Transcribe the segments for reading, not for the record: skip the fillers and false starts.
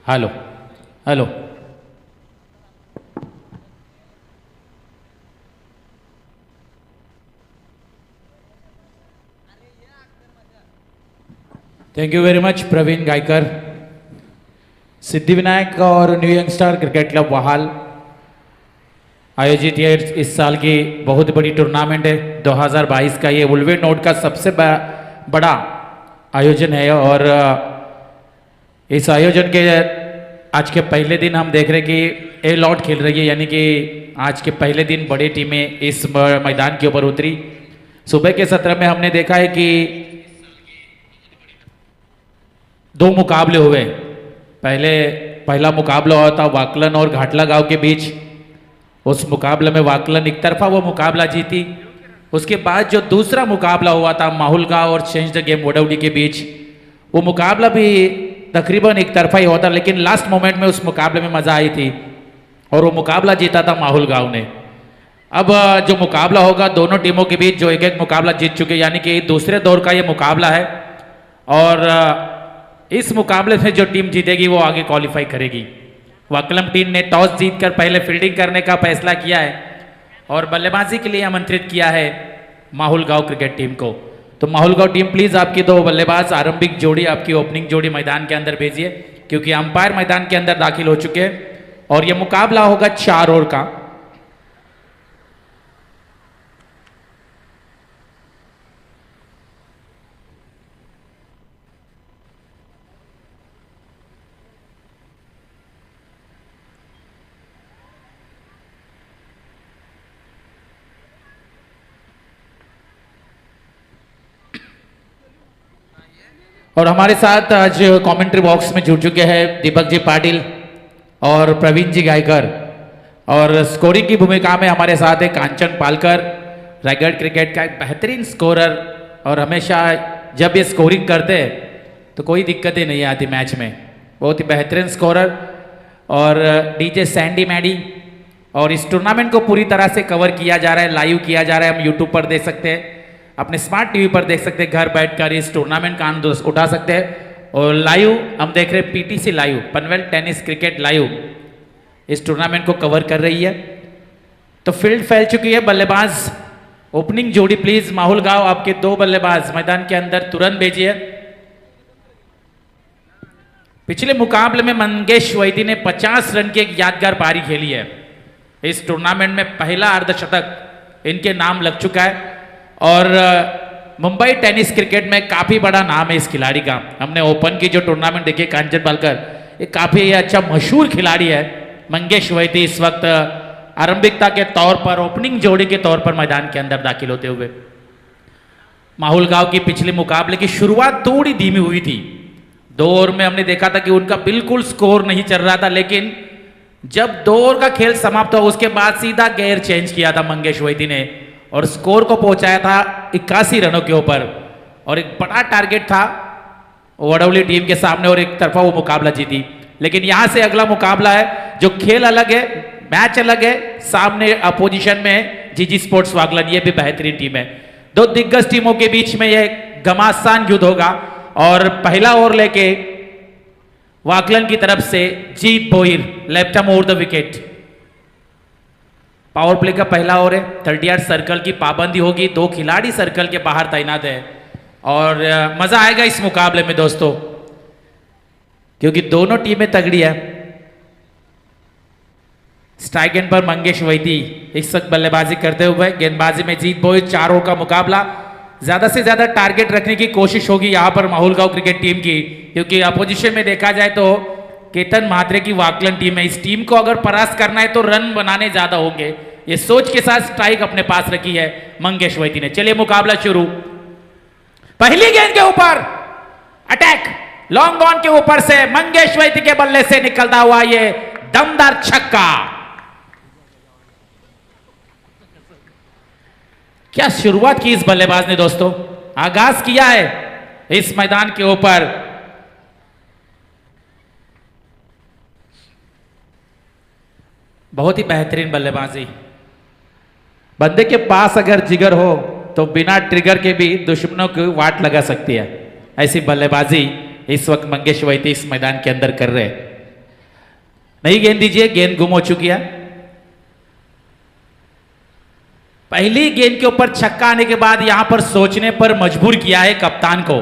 Hello hello. Thank you very much Praveen Gaikar. Siddhivinayak और new youngster cricket club वाहाल आयोजित ये इस साल की बहुत बड़ी टूर्नामेंट है। 2022 का ये वुल्वे नोट का सबसे बड़ा आयोजन है और इस आयोजन के आज के पहले दिन हम देख रहे हैं कि ए लॉट खेल रही है, यानी कि आज के पहले दिन बड़ी टीमें इस मैदान के ऊपर उतरी। सुबह के सत्र में हमने देखा है कि दो मुकाबले हुए। पहला मुकाबला हुआ था वाकलन और घाटला गांव के बीच। उस मुकाबले में वाकलन एक तरफा वो मुकाबला जीती। उसके बाद जो दूसरा मुकाबला हुआ था माहुल गांव और चेंज द गेम वडौली के बीच, वो मुकाबला भी तकरीबन एक तरफा ही हुआ था, लेकिन लास्ट मोमेंट में उस मुकाबले में मजा आई थी और वो मुकाबला जीता था माहुल गांव ने। अब जो मुकाबला होगा दोनों टीमों के बीच, जो एक एक मुकाबला जीत चुके, यानी कि दूसरे दौर का ये मुकाबला है और इस मुकाबले से जो टीम जीतेगी वो आगे क्वालिफाई करेगी। वाकलम टीम ने टॉस जीतकर पहले फील्डिंग करने का फैसला किया है और बल्लेबाजी के लिए आमंत्रित किया है माहुल गांव क्रिकेट टीम को। तो माहुल गांव टीम प्लीज आपकी दो बल्लेबाज आरंभिक जोड़ी, आपकी ओपनिंग जोड़ी मैदान के अंदर भेजिए, क्योंकि अंपायर मैदान के अंदर दाखिल हो चुके हैं और यह मुकाबला होगा 4 ओवर का। और हमारे साथ आज कमेंट्री बॉक्स में जुड़ चुके हैं दीपक जी पाटिल और प्रवीण जी गायकर, और स्कोरिंग की भूमिका में हमारे साथ है कांचन पालकर, रायगढ़ क्रिकेट का एक बेहतरीन स्कोरर, और हमेशा जब ये स्कोरिंग करते हैं तो कोई दिक्कतें नहीं आती मैच में, बहुत ही बेहतरीन स्कोरर। और डीजे सैंडी मैडी। और इस टूर्नामेंट को पूरी तरह से कवर किया जा रहा है, लाइव किया जा रहा है, हम यूट्यूब पर देख सकते हैं, अपने स्मार्ट टीवी पर देख सकते हैं, घर बैठकर इस टूर्नामेंट का आनंद उठा सकते हैं। और लाइव हम देख रहे हैं PTC live, Panvel tennis cricket live इस टूर्नामेंट को कवर कर रही है। तो फील्ड फैल चुकी है। बल्लेबाज ओपनिंग जोड़ी प्लीज माहुल गांव, आपके 2 बल्लेबाज मैदान के अंदर तुरंत भेजिए। पिछले मुकाबले में मंगेश वैदी ने 50 रन की एक यादगार पारी खेली है। इस टूर्नामेंट में पहला अर्धशतक इनके नाम लग चुका है और मुंबई टेनिस क्रिकेट में काफी बड़ा नाम है इस खिलाड़ी का। हमने ओपन की जो टूर्नामेंट देखी कांचन पालकर, ये काफी अच्छा मशहूर खिलाड़ी है। मंगेश वैदी इस वक्त आरंभिकता के तौर पर ओपनिंग जोड़ी के तौर पर मैदान के अंदर दाखिल होते हुए। माहुल गांव की पिछले मुकाबले की शुरुआत थोड़ी धीमी हुई थी। 2 ओवर में हमने देखा था कि उनका बिल्कुल स्कोर नहीं चल रहा था, लेकिन जब 2 ओवर का खेल समाप्त हुआ उसके बाद सीधा गेयर चेंज किया था मंगेश वैदी ने और स्कोर को पहुंचाया था 81 रनों के ऊपर, और एक बड़ा टारगेट था वडौली टीम के सामने और एक तरफा वो मुकाबला जीती। लेकिन यहां से अगला मुकाबला है, जो खेल अलग है, मैच अलग है, सामने अपोजिशन में जीजी स्पोर्ट्स वाकलन, ये भी बेहतरीन टीम है। 2 दिग्गज टीमों के बीच में यह घमासान युद्ध होगा और पहला ओवर लेके वाकलन की तरफ से Jeet Bhoir left arm over the wicket. Power play का पहला ओवर है, 30 यार्ड सर्कल की पाबंदी होगी, 2 खिलाड़ी सर्कल के बाहर तैनात है और मजा आएगा इस मुकाबले में दोस्तों, क्योंकि दोनों टीमें तगड़ी है। स्ट्राइक एंड पर मंगेश वैदी इस वक्त बल्लेबाजी करते हुए, गेंदबाजी में जीत बोहिर। 4 ओवर का मुकाबला, ज्यादा से ज्यादा टारगेट रखने की कोशिश होगी यहां पर माहुल गांव क्रिकेट टीम की, क्योंकि अपोजिशन में देखा जाए तो केतन म्हात्रे की वाकलन टीम है। इस टीम को अगर परास्त करना है तो रन बनाने ज्यादा होंगे, ये सोच के साथ स्ट्राइक अपने पास रखी है मंगेश वैदी ने। चलिए मुकाबला शुरू। पहली गेंद के ऊपर अटैक, लॉन्ग बॉन के ऊपर से मंगेश वैदी के बल्ले से निकलता हुआ ये दमदार छक्का। क्या शुरुआत की इस बल्लेबाज ने दोस्तों, आगाज किया है इस मैदान के ऊपर। बहुत ही बेहतरीन बल्लेबाजी। बंदे के पास अगर जिगर हो तो बिना ट्रिगर के भी दुश्मनों की वाट लगा सकती है, ऐसी बल्लेबाजी इस वक्त मंगेश वैदी इस मैदान के अंदर कर रहे हैं। नई गेंद दीजिए, गेंद गुम हो चुकी है। पहली गेंद के ऊपर छक्का आने के बाद यहां पर सोचने पर मजबूर किया है कप्तान को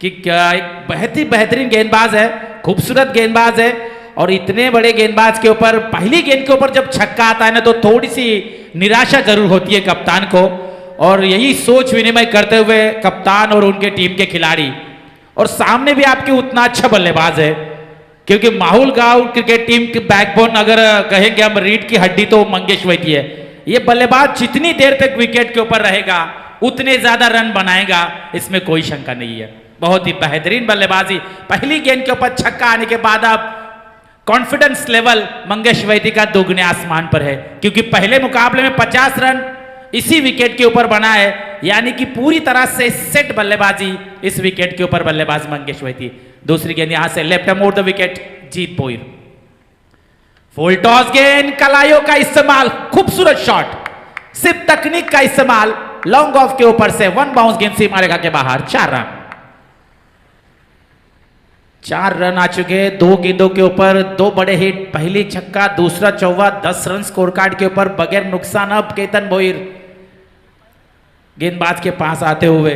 कि क्या एक बहुत ही बेहतरीन गेंदबाज है, खूबसूरत गेंदबाज है, और इतने बड़े गेंदबाज के ऊपर पहली गेंद के ऊपर जब छक्का आता है ना तो थोड़ी सी निराशा जरूर होती है कप्तान को। और यही सोच विनिमय करते हुए कप्तान और उनके टीम के खिलाड़ी, और सामने भी आपके उतना अच्छा बल्लेबाज है, क्योंकि माहौल गांव क्रिकेट टीम की बैकबोन अगर कहेंगे हम रीढ़ की हड्डी तो मंगेश वैद्य है। ये बल्लेबाज जितनी देर तक विकेट के ऊपर रहेगा उतने ज्यादा रन बनाएगा, इसमें कोई शंका नहीं है। बहुत ही बेहतरीन बल्लेबाजी, पहली गेंद के ऊपर छक्का आने के बाद अब कॉन्फिडेंस लेवल मंगेश वैद्य का दोगुने आसमान पर है, क्योंकि पहले मुकाबले में 50 रन इसी विकेट के ऊपर बना है, यानी कि पूरी तरह से सेट बल्लेबाजी इस विकेट के ऊपर बल्लेबाज मंगेश वैद्य। दूसरी गेंद यहां से लेफ्ट मोड़ the wicket, Jeet Bhoir. Full toss गेंद, कलाइयों का इस्तेमाल, खूबसूरत शॉट, सिर्फ तकनीक का इस्तेमाल, लॉन्ग ऑफ के ऊपर से 1 बाउंस गेंद सीमा रेखा के बाहर। 4 रन, 4 रन आ चुके हैं 2 गेंदों के ऊपर, 2 बड़े हिट, पहली छक्का, दूसरा चौवा, 10 रन स्कोर कार्ड के ऊपर बगैर नुकसान। अब केतन भोईर गेंदबाज के पास आते हुए,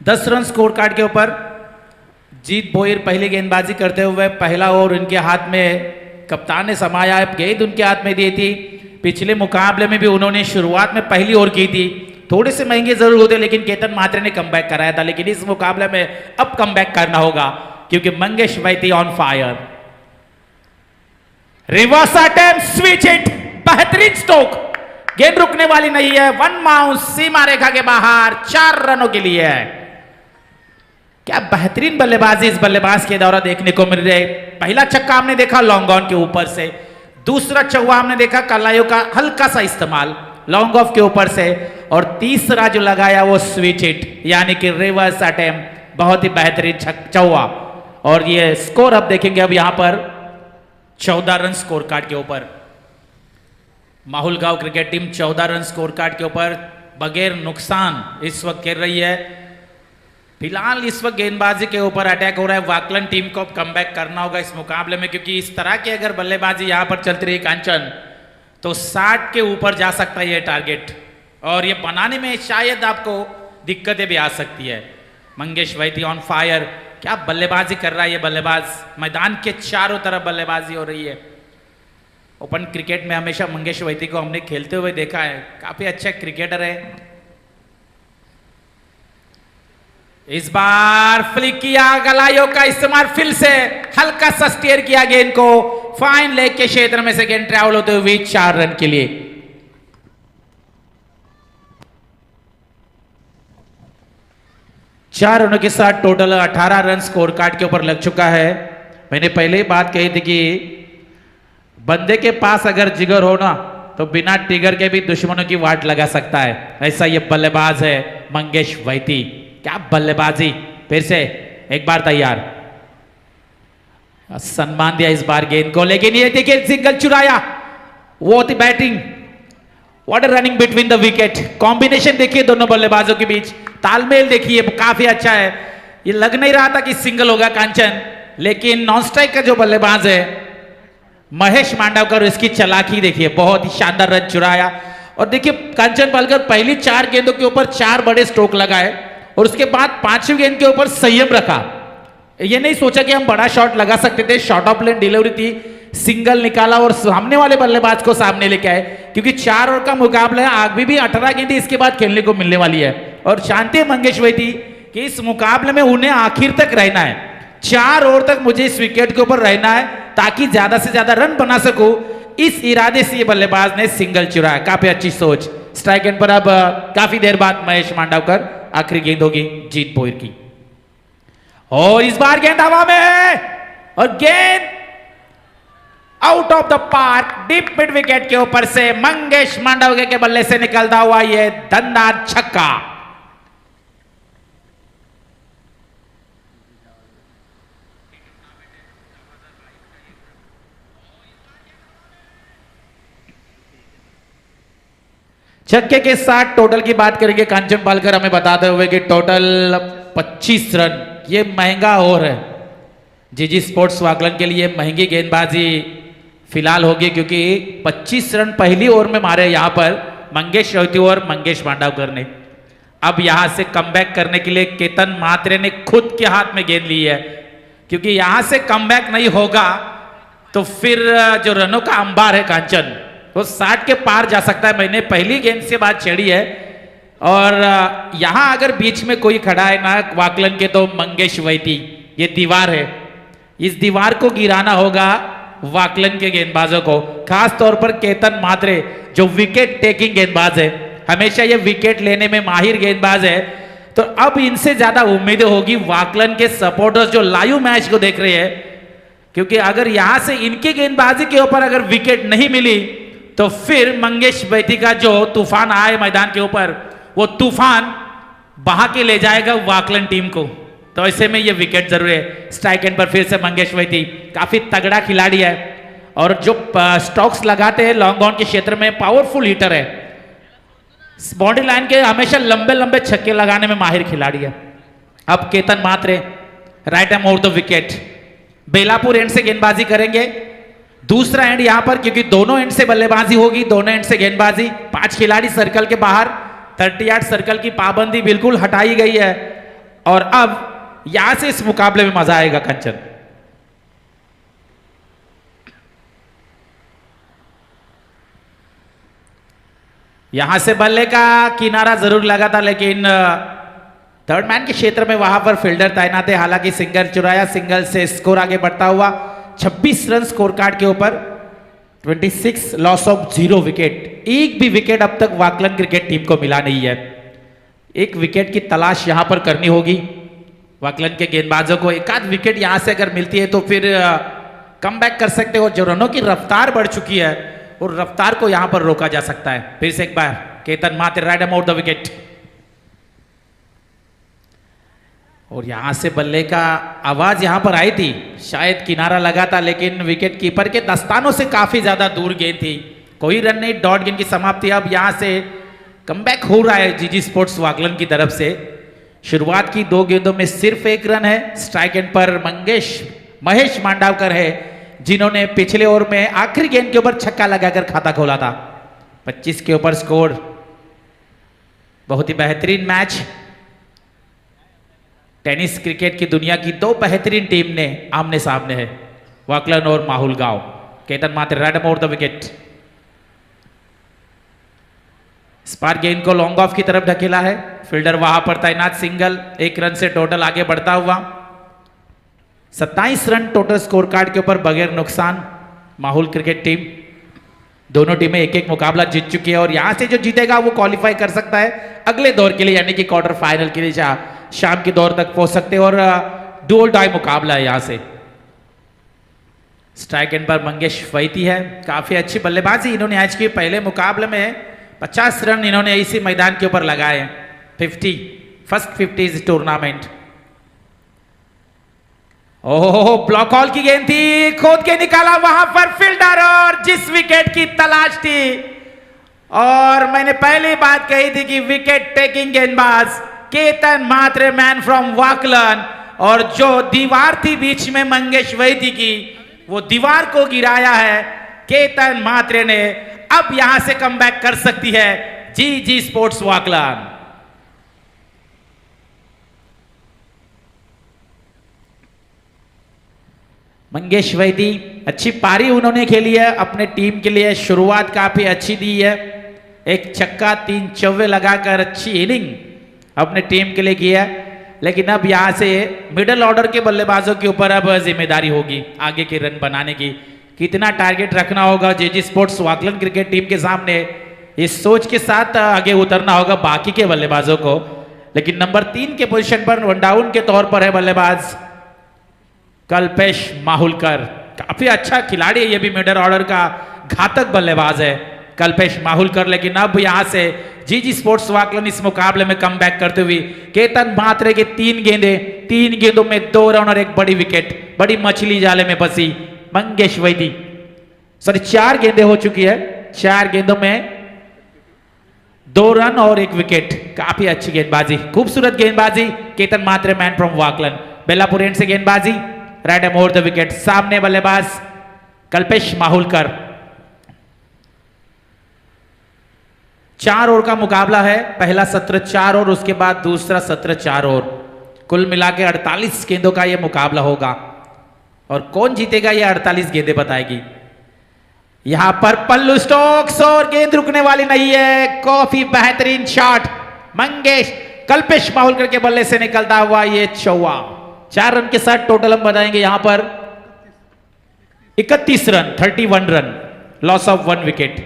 दस रन स्कोर कार्ड के ऊपर जीत भोईर पहली गेंदबाजी करते हुए, पहला ओवर इनके हाथ में कप्तान ने समाया, गेंद उनके हाथ में दी थी। पिछले मुकाबले में भी उन्होंने शुरुआत में पहली ओवर की थी, थोड़े से महंगे जरूर होते लेकिन केतन म्हात्रे ने कमबैक कराया था, लेकिन इस मुकाबले में अब कमबैक करना होगा क्योंकि मंगेश वैद्य on fire. Reverse attempt, switch hit, बेहतरीन स्ट्रोक, गेंद रुकने वाली नहीं है, 1 बाउंस सीमा रेखा के बाहर, 4 रनों के लिए है। क्या बेहतरीन बल्लेबाजी इस बल्लेबाज के द्वारा देखने को मिल रही है। पहला छक्का हमने देखा लॉन्ग ऑन के ऊपर से, दूसरा चौवा हमने देखा कलाइयों का हल्का सा इस्तेमाल लॉन्ग ऑफ के ऊपर से, और तीसरा जो लगाया वो स्विच हिट यानी कि रिवर्स अटेम्प्ट, बहुत ही बेहतरीन चौवा। और ये स्कोर अब देखेंगे, अब यहां पर 14 रन स्कोर कार्ड के ऊपर माहौल गांव cricket team 14 run score card के ऊपर बगैर नुकसान इस वक्त खेल रही है। फिलहाल इस वक्त गेंदबाजी के ऊपर अटैक हो रहा है, वाकलन टीम को कमबैक करना होगा इस मुकाबले में, क्योंकि इस तरह की अगर बल्लेबाजी यहां पर चलती रही कांचन तो 60 के ऊपर जा सकता है ये टारगेट, और ये बनाने में शायद आपको दिक्कतें भी आ सकती है। मंगेश वैद्य ऑन फायर, क्या बल्लेबाजी कर रहा है ये बल्लेबाज, मैदान के चारों तरफ बल्लेबाजी हो रही है। ओपन क्रिकेट में हमेशा मंगेश वैद्य को हमने खेलते हुए देखा है, काफी अच्छा क्रिकेटर है। इस बार फ्लिक किया, गलाइयों का इस्तेमाल, फिर से हल्का सा स्टीयर किया गेंद को, फाइन लेग के क्षेत्र में से गेंद ट्रैवल होते हुए 4 रन के लिए। चार रनों के साथ टोटल 18 रन स्कोर कार्ड के ऊपर लग चुका है। मैंने पहले ही बात कही थी कि बंदे के पास अगर जिगर हो ना तो बिना टिगर के भी दुश्मनों की वाट लगा सकता है, ऐसा ये बल्लेबाज है मंगेश वैद्य। क्या बल्लेबाजी, फिर से एक बार तैयार, सम्मान दिया इस बार गेंद को, लेकिन ये देखिए सिंगल चुराया, वो थी batting, what running between the wicket, combination देखिए दोनों बल्लेबाजों के बीच, तालमेल देखिए काफी अच्छा है। ये लग नहीं रहा था कि सिंगल होगा कांचन, लेकिन नॉन स्ट्राइक का जो बल्लेबाज है महेश मांडवकर, इसकी चालाकी देखिए, बहुत ही शानदार रन चुराया। और देखिए कांचन पालकर पहली 4 गेंदों के ऊपर 4 बड़े स्ट्रोक लगाए, और उसके बाद 5वीं गेंद के ऊपर संयम रखा, ये नहीं सोचा कि हम बड़ा शॉट लगा सकते थे, शॉर्ट ऑफ लेन डिलीवरी थी, सिंगल निकाला और सामने वाले बल्लेबाज को सामने लेके आए, क्योंकि 4 ओवर का मुकाबला है, आगे भी 18 गेंदें इसके बाद खेलने को मिलने वाली है। और शांति मंगेश वैद्य कि इस मुकाबले में उन्हें आखिर तक रहना है, 4 ओवर तक मुझे इस विकेट के ऊपर रहना है ताकि ज्यादा से ज्यादा रन बना सकूं, इस इरादे से ये बल्लेबाज ने सिंगल चुराया। काफी अच्छी सोच। स्ट्राइक एंड पर अब काफी देर बाद महेश मांडवकर, आखिरी गेंद होगी जीत पोइर की, और इस बार गेंद हवा में है और गेंद out of the park, deep mid wicket के ऊपर से मंगेश मांडवकर के बल्ले से निकलता हुआ ये दमदार छक्का। छक्के के साथ टोटल की बात करेंगे कांचन पालकर हमें बताते हुए कि टोटल 25 रन, ये महंगा ओवर है जीजी स्पोर्ट्स वाकलन के लिए, महंगी गेंदबाजी फिलहाल होगी क्योंकि 25 रन पहली ओवर में मारे यहां पर मंगेश श्वेती और मंगेश मांडवकर ने। अब यहां से कमबैक करने के लिए केतन मात्रे ने खुद के हाथ में गेंद ली है, क्योंकि यहां से कमबैक नहीं होगा तो फिर जो रनों का अंबार है कांचन, वो 60 के पार जा सकता है। मैंने पहली गेंद से बात छेड़ी है और यहां अगर बीच में कोई खड़ा है ना वाकलन के, तो मंगेश वैती, ये दीवार है, इस दीवार को गिराना होगा वाकलन के गेंदबाजों को, खास तौर पर केतन मात्रे जो विकेट टेकिंग गेंदबाज है, हमेशा ये विकेट लेने में माहिर गेंदबाज है। तो अब इनसे ज्यादा उम्मीदें होगी वाकलन के सपोर्टर्स जो लाइव मैच को देख रहे हैं, क्योंकि अगर यहां से इनकी गेंदबाजी के ऊपर अगर विकेट नहीं मिली तो फिर मंगेश वैती का जो तूफान आए मैदान के ऊपर, वो तूफान बहा के ले जाएगा वाकलन टीम को। तो ऐसे में ये विकेट जरूर है। स्ट्राइक एंड पर फिर से मंगेश वैती, काफी तगड़ा खिलाड़ी है और जो स्टॉक्स लगाते हैं लॉन्ग ऑन के क्षेत्र में, पावरफुल हिटर है, बाउंड्री लाइन के हमेशा लंबे लंबे छक्के लगाने में माहिर खिलाड़ी है। अब Ketan Mhatre right arm over the wicket, Belapur end से गेंदबाजी करेंगे, दूसरा एंड यहां पर, क्योंकि दोनों एंड से बल्लेबाजी होगी, दोनों एंड से गेंदबाजी। 5 खिलाड़ी सर्कल के बाहर, 30 यार्ड सर्कल की पाबंदी बिल्कुल हटाई गई है और अब यहां से इस मुकाबले में मजा आएगा कंचन। यहां से बल्ले का किनारा जरूर लगा था, लेकिन थर्ड मैन के क्षेत्र में वहां पर फील्डर तैनात है। हालांकि सिंगल चुराया, सिंगल से स्कोर आगे बढ़ता हुआ 26 रन स्कोर कार्ड के ऊपर, 26 लॉस ऑफ 0 विकेट। एक भी विकेट अब तक वाकलन क्रिकेट टीम को मिला नहीं है। एक विकेट की तलाश यहां पर करनी होगी वाकलन के गेंदबाजों को। एक आध विकेट यहां से अगर मिलती है तो फिर कम बैक कर सकते हो। जो रनों की रफ्तार बढ़ चुकी है और रफ्तार को यहां पर रोका जा सकता है। फिर से एक बार Ketan Mhatre right about the wicket और यहां से बल्ले का आवाज यहां पर आई थी, शायद किनारा लगा था, लेकिन विकेट कीपर के दस्तानों से काफी ज्यादा दूर गेंद थी। कोई रन नहीं, डॉट गेंद की समाप्ति। अब यहां से कमबैक हो रहा है जीजी स्पोर्ट्स वाकलन की तरफ से। शुरुआत की 2 गेंदों में सिर्फ 1 रन है। स्ट्राइक एंड पर महेश मांडवकर है, जिन्होंने पिछले ओवर में आखिरी गेंद के ऊपर छक्का लगाकर खाता खोला था। 25 के ऊपर स्कोर, बहुत ही बेहतरीन मैच। टेनिस क्रिकेट की दुनिया की 2 बेहतरीन टीम ने आमने सामने है, वाकलन और Mahul Gaon. Ketan Mhatre right about the wicket, स्पार गेंद को लॉन्ग ऑफ की तरफ ढकेला है। फील्डर वहां पर तैनात, सिंगल, 1 रन से टोटल आगे बढ़ता हुआ। 27 रन टोटल स्कोर कार्ड के ऊपर बगैर नुकसान माहुल क्रिकेट टीम। दोनों टीमें 1-1 मुकाबला जीत चुकी है और यहां से जो जीतेगा वो क्वालिफाई कर सकता है अगले दौर के लिए, यानी कि क्वार्टर फाइनल के लिए शाम के दौर तक पहुंच सकते हैं। और डू डाई मुकाबला है यहां से। स्ट्राइक एंड पर मंगेश वैती है, काफी अच्छी बल्लेबाजी इन्होंने आज की। पहले मुकाबले में 50 रन इन्होंने इसी मैदान के ऊपर लगाए हैं। 50 फर्स्ट 50 इस टूर्नामेंट। ओहो, ब्लॉक हॉल की गेंद थी, खोद के निकाला वहां पर फील्डर, और जिस विकेट की तलाश थी, और मैंने पहले बात कही थी कि विकेट टेकिंग गेंदबाज केतन मात्रे, मैन फ्रॉम वाकलन, और जो दीवार थी बीच में मंगेश वैती की, वो दीवार को गिराया है केतन मात्रे ने। अब यहां से कमबैक कर सकती है जीजी स्पोर्ट्स वाकलन। मंगेश वैती, अच्छी पारी उन्होंने खेली है अपने टीम के लिए, शुरुआत काफी अच्छी दी है। 1 छक्का 3 चौवे लगाकर अच्छी इनिंग अपने टीम के लिए किया, लेकिन अब यहां से मिडिल ऑर्डर के बल्लेबाजों के ऊपर अब जिम्मेदारी होगी आगे के रन बनाने की। कितना टारगेट रखना होगा जीजी स्पोर्ट्स वाकलन क्रिकेट टीम के सामने, इस सोच के साथ आगे उतरना होगा बाकी के बल्लेबाजों को। लेकिन नंबर 3 के पोजीशन पर वन डाउन के तौर पर है बल्लेबाज कल्पेश माहुलकर। काफी अच्छा खिलाड़ी है, ये भी मिडिल ऑर्डर का घातक बल्लेबाज है कल्पेश माहुलकर। लेकिन अब यहां से जीजी स्पोर्ट्स वाकलन इस मुकाबले में कम बैक करते हुए केतन मात्रे के 3 गेंदों में 2 रन और 1 बड़ी विकेट, बड़ी मछली जाले में फंसी मंगेश वैती। सॉरी, 4 गेंदें हो चुकी है, 4 गेंदों में 2 रन और 1 विकेट। काफी अच्छी गेंदबाजी, खूबसूरत गेंदबाजी। Ketan Mhatre man from Waklan, Belapur end से गेंदबाजी, right arm over the wicket. सामने बल्लेबाज कल्पेश माहुलकर। 4 ओवर का मुकाबला है। पहला सत्र 4 ओवर, उसके बाद दूसरा सत्र 4 ओवर। कुल मिला के 48 गेंदों का यह मुकाबला होगा और कौन जीतेगा यह 48 गेंदें बताएगी। यहां पर पल्लू स्टोक्स और गेंद रुकने वाली नहीं है। काफी बेहतरीन शॉट मंगेश कल्पेश माहुलकर के बल्ले से निकलता हुआ ये चौवा। 4 रन के साथ टोटल हम बताएंगे यहां पर 31 run, 31 run, loss of 1 wicket.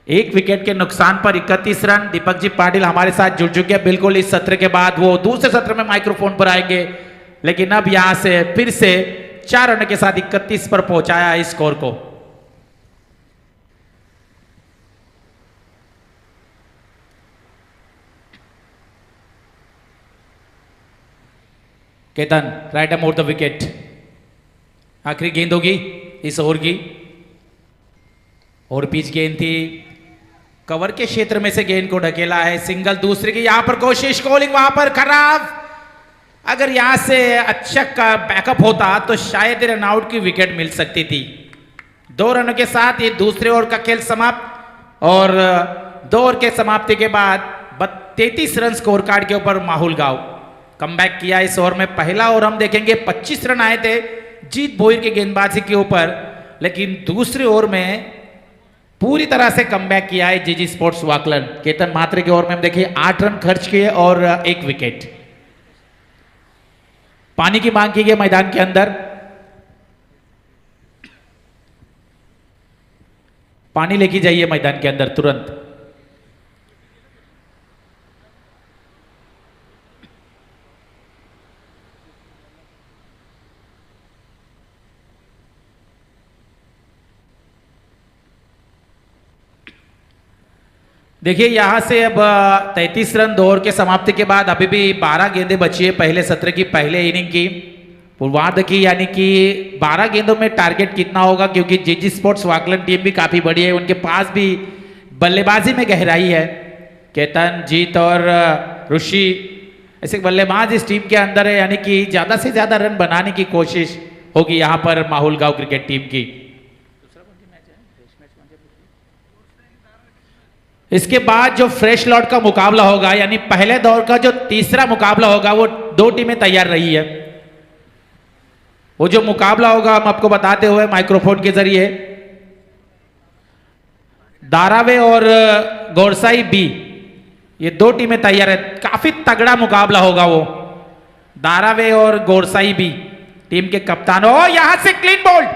1 wicket के नुकसान पर 31 रन। दीपक जी पाटिल हमारे साथ जुड़ चुके हैं बिल्कुल। इस सत्र के बाद वो दूसरे सत्र में माइक्रोफोन पर आएंगे, लेकिन अब यहां से फिर से 4 रन के साथ 31 पर पहुंचाया इस स्कोर को। Ketan right arm over the wicket. आखिरी गेंद होगी इस ओवर की और पिच गेंद थी, कवर के क्षेत्र में से गेंद को ढकेला है। सिंगल दूसरे की यहां पर कोशिश, कॉलिंग वहां पर खराब। अगर यहां से अच्छा का बैकअप होता तो शायद रन आउट की विकेट मिल सकती थी। 2 रनों के साथ ये दूसरे ओवर का खेल समाप्त और 2 ओवर के समाप्ति के बाद 33 रन स्कोर कार्ड के ऊपर माहुल गांव कमबैक किया इस ओवर में। पहला ओवर हम देखेंगे 25 रन आए थे जीत भोईर की गेंदबाजी के ऊपर, लेकिन दूसरे ओवर में पूरी तरह से कमबैक किया है जीजी स्पोर्ट्स वाकलन। केतन मात्रे के ओवर में हम देखिए 8 रन खर्च किए और 1 विकेट। पानी की मांग की गई मैदान के अंदर, पानी लेके जाइए मैदान के अंदर तुरंत। देखिए यहां से अब 33 रन 2 ओवर के समाप्ति के बाद अभी भी 12 गेंदें बची है पहले सत्र की, पहले इनिंग की पूर्वार्ध की, यानी कि 12 गेंदों में टारगेट कितना होगा, क्योंकि जीजी स्पोर्ट्स वाकलन टीम भी काफी बड़ी है, उनके पास भी बल्लेबाजी में गहराई है। केतन, जीत और ऋषि ऐसे बल्लेबाज इस टीम के अंदर है, यानी कि ज्यादा से ज्यादा रन बनाने की कोशिश होगी यहां पर माहुल गांव क्रिकेट टीम की। इसके बाद जो फ्रेश लॉट का मुकाबला होगा, यानी पहले दौर का जो तीसरा मुकाबला होगा, वो 2 टीमें तैयार रही है। वो जो मुकाबला होगा हम आपको बताते हुए माइक्रोफोन के जरिए, दारावे और गोरसाई बी, ये 2 टीमें तैयार है। काफी तगड़ा मुकाबला होगा वो, दारावे और गोरसाई बी टीम के कप्तान। ओ यहां से क्लीन बोल्ड,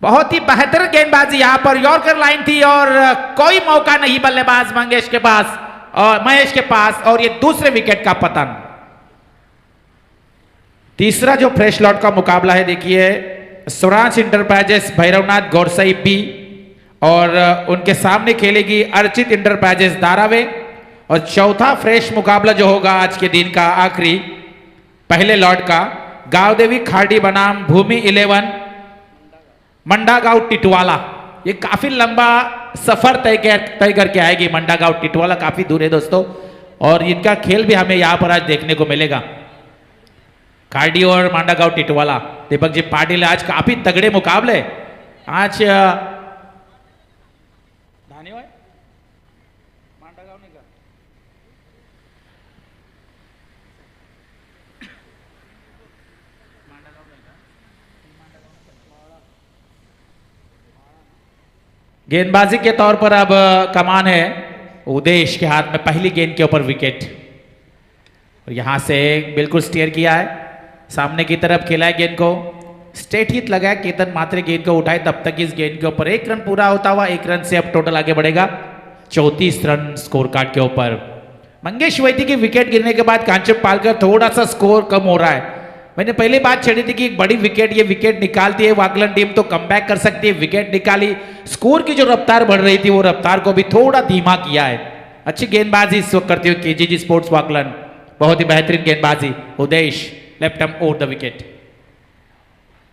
बहुत ही बेहतर गेंदबाजी यहां पर, यॉर्कर लाइन थी और कोई मौका नहीं बल्लेबाज मंगेश के पास और महेश के पास, और ये दूसरे विकेट का पतन। तीसरा जो फ्रेश लॉट का मुकाबला है, देखिए स्वराज इंटरप्राइजेस भैरवनाथ गोरसाई बी और उनके सामने खेलेगी अर्चित इंटरप्राइजेस दारावे। और चौथा फ्रेश मुकाबला जो होगा आज के दिन का आखिरी पहले लॉट का, गांवदेवी खाड़ी बनाम भूमि 11 मंडागांव टिटवाला। ये काफी लंबा सफर तय करके आएगी मंडागांव टिटवाला, काफी दूर है दोस्तों, और इनका खेल भी हमें यहां पर आज देखने को मिलेगा। खाड़ी और मंडागांव टिटवाला, दीपक जी पाटिल, आज काफी तगड़े मुकाबले आज। गेंदबाजी के तौर पर अब कमान है उदेश के हाथ में, पहली गेंद के ऊपर विकेट। और यहां से बिल्कुल स्टेयर किया है, सामने की तरफ खेला है गेंद को, स्ट्रेट हिट लगा है। केतन मात्रे गेंद को उठाए, तब तक इस गेंद के ऊपर 1 रन पूरा होता हुआ, 1 रन से अब टोटल आगे बढ़ेगा 34 रन स्कोर कार्ड के ऊपर। मंगेश वैद्य की विकेट गिरने के बाद कांचन पालकर थोड़ा सा स्कोर कम हो रहा है। मैंने पहले बात छेड़ी थी कि एक बड़ी विकेट, ये विकेट निकालती है वाकलन टीम तो कमबैक कर सकती है। विकेट निकाली, स्कोर की जो रफ्तार बढ़ रही थी वो रफ्तार को भी थोड़ा धीमा किया है। अच्छी गेंदबाजी इस वक्त करती हुई केजीजी स्पोर्ट्स वाकलन, बहुत ही बेहतरीन गेंदबाजी। Udesh left arm over the wicket,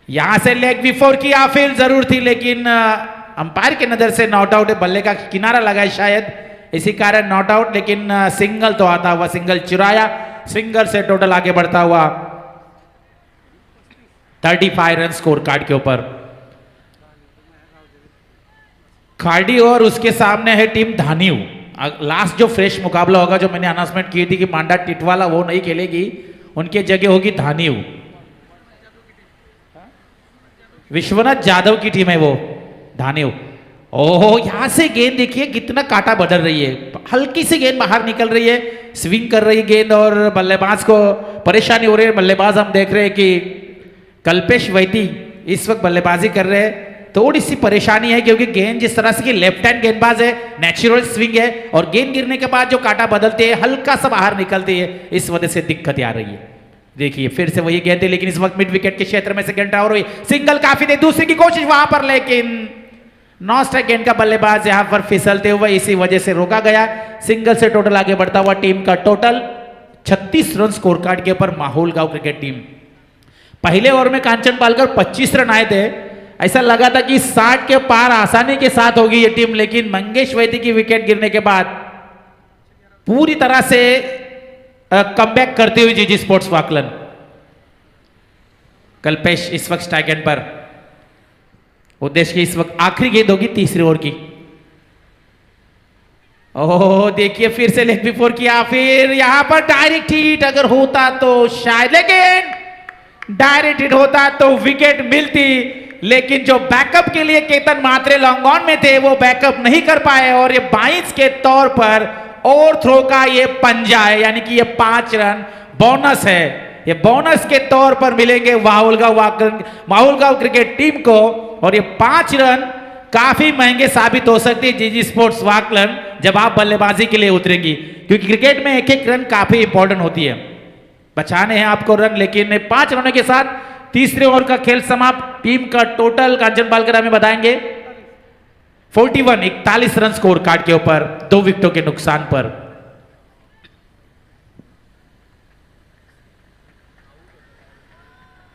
यहां से लेग बिफोर की आफिल जरूर थी, लेकिन अंपायर की नजर से नॉट आउट है। बल्ले का किनारा लगा है शायद, इसी कारण नॉट आउट, लेकिन सिंगल तो आता हुआ, सिंगल चुराया, सिंगल से टोटल आगे बढ़ता हुआ 35 रन स्कोर कार्ड के ऊपर। खाड़ी और उसके सामने है टीम धानीव। लास्ट जो फ्रेश मुकाबला होगा, जो मैंने अनाउंसमेंट की थी कि मांडा टिटवाला वो नहीं खेलेगी, उनके जगह होगी धानीव। विश्वनाथ जाधव की टीम है वो धानीव। ओहो, यहां से गेंद देखिए कितना काटा बदल रही है, हल्की सी गेंद बाहर निकल रही है, स्विंग कर रही है गेंद और बल्लेबाज को परेशानी हो रही है। बल्लेबाज हम देख रहे हैं कि कल्पेश वैती इस वक्त बल्लेबाजी कर रहे हैं, थोड़ी सी परेशानी है क्योंकि गेंद जिस तरह से कि लेफ्ट हैंड गेंदबाज है, नेचुरल स्विंग है और गेंद गिरने के बाद जो काटा बदलती है हल्का सा बाहर निकलती है, इस वजह से दिक्कत आ रही है। देखिए फिर से वही गेंद है, लेकिन इस वक्त मिड विकेट के क्षेत्र में सेकंड टावर हुई, सिंगल काफी दे, दूसरे की कोशिश वहां पर, लेकिन नॉन स्ट्राइक गेंद का बल्लेबाज यहां पर फिसलते हुए इसी वजह से रोका गया। सिंगल से टोटल आगे बढ़ता हुआ टीम का टोटल 36 रन स्कोर कार्ड के ऊपर माहौल गांव क्रिकेट टीम। पहले ओवर में कांचन पालकर 25 रन आए थे, ऐसा लगा था कि 60 के पार आसानी के साथ होगी ये टीम, लेकिन मंगेश वैद्य की विकेट गिरने के बाद पूरी तरह से कमबैक करती हुई जीजी स्पोर्ट्स वाकलन। कल्पेश इस वक्त स्ट्राइक एंड पर, उद्देश्य की इस वक्त आखिरी गेंद होगी तीसरे ओवर की। ओह देखिए फिर से लेग बिफोर किया, फिर यहां पर डायरेक्ट हिट अगर होता तो शायद, लेकिन डायरेक्ट हिट होता तो विकेट मिलती, लेकिन जो बैकअप के लिए केतन मात्रे लॉन्ग ऑन में थे वो बैकअप नहीं कर पाए और ये 22 के तौर पर ओवर थ्रो का ये पंजा है, यानी कि ये 5 रन बोनस है, ये बोनस के तौर पर मिलेंगे माहौलगांव क्रिकेट टीम को और ये 5 रन काफी महंगे साबित हो सकती है जीजी स्पोर्ट्स वाकलन जब आप बल्लेबाजी के लिए उतरेंगी, क्योंकि क्रिकेट में एक एक रन काफी इंपॉर्टेंट होती है, बचाने हैं आपको रन। लेकिन 5 रनों के साथ तीसरे ओवर का खेल समाप्त। टीम का टोटल कांचन पालकर हमें बताएंगे 41 रन स्कोर कार्ड के ऊपर 2 विकेटों के नुकसान पर।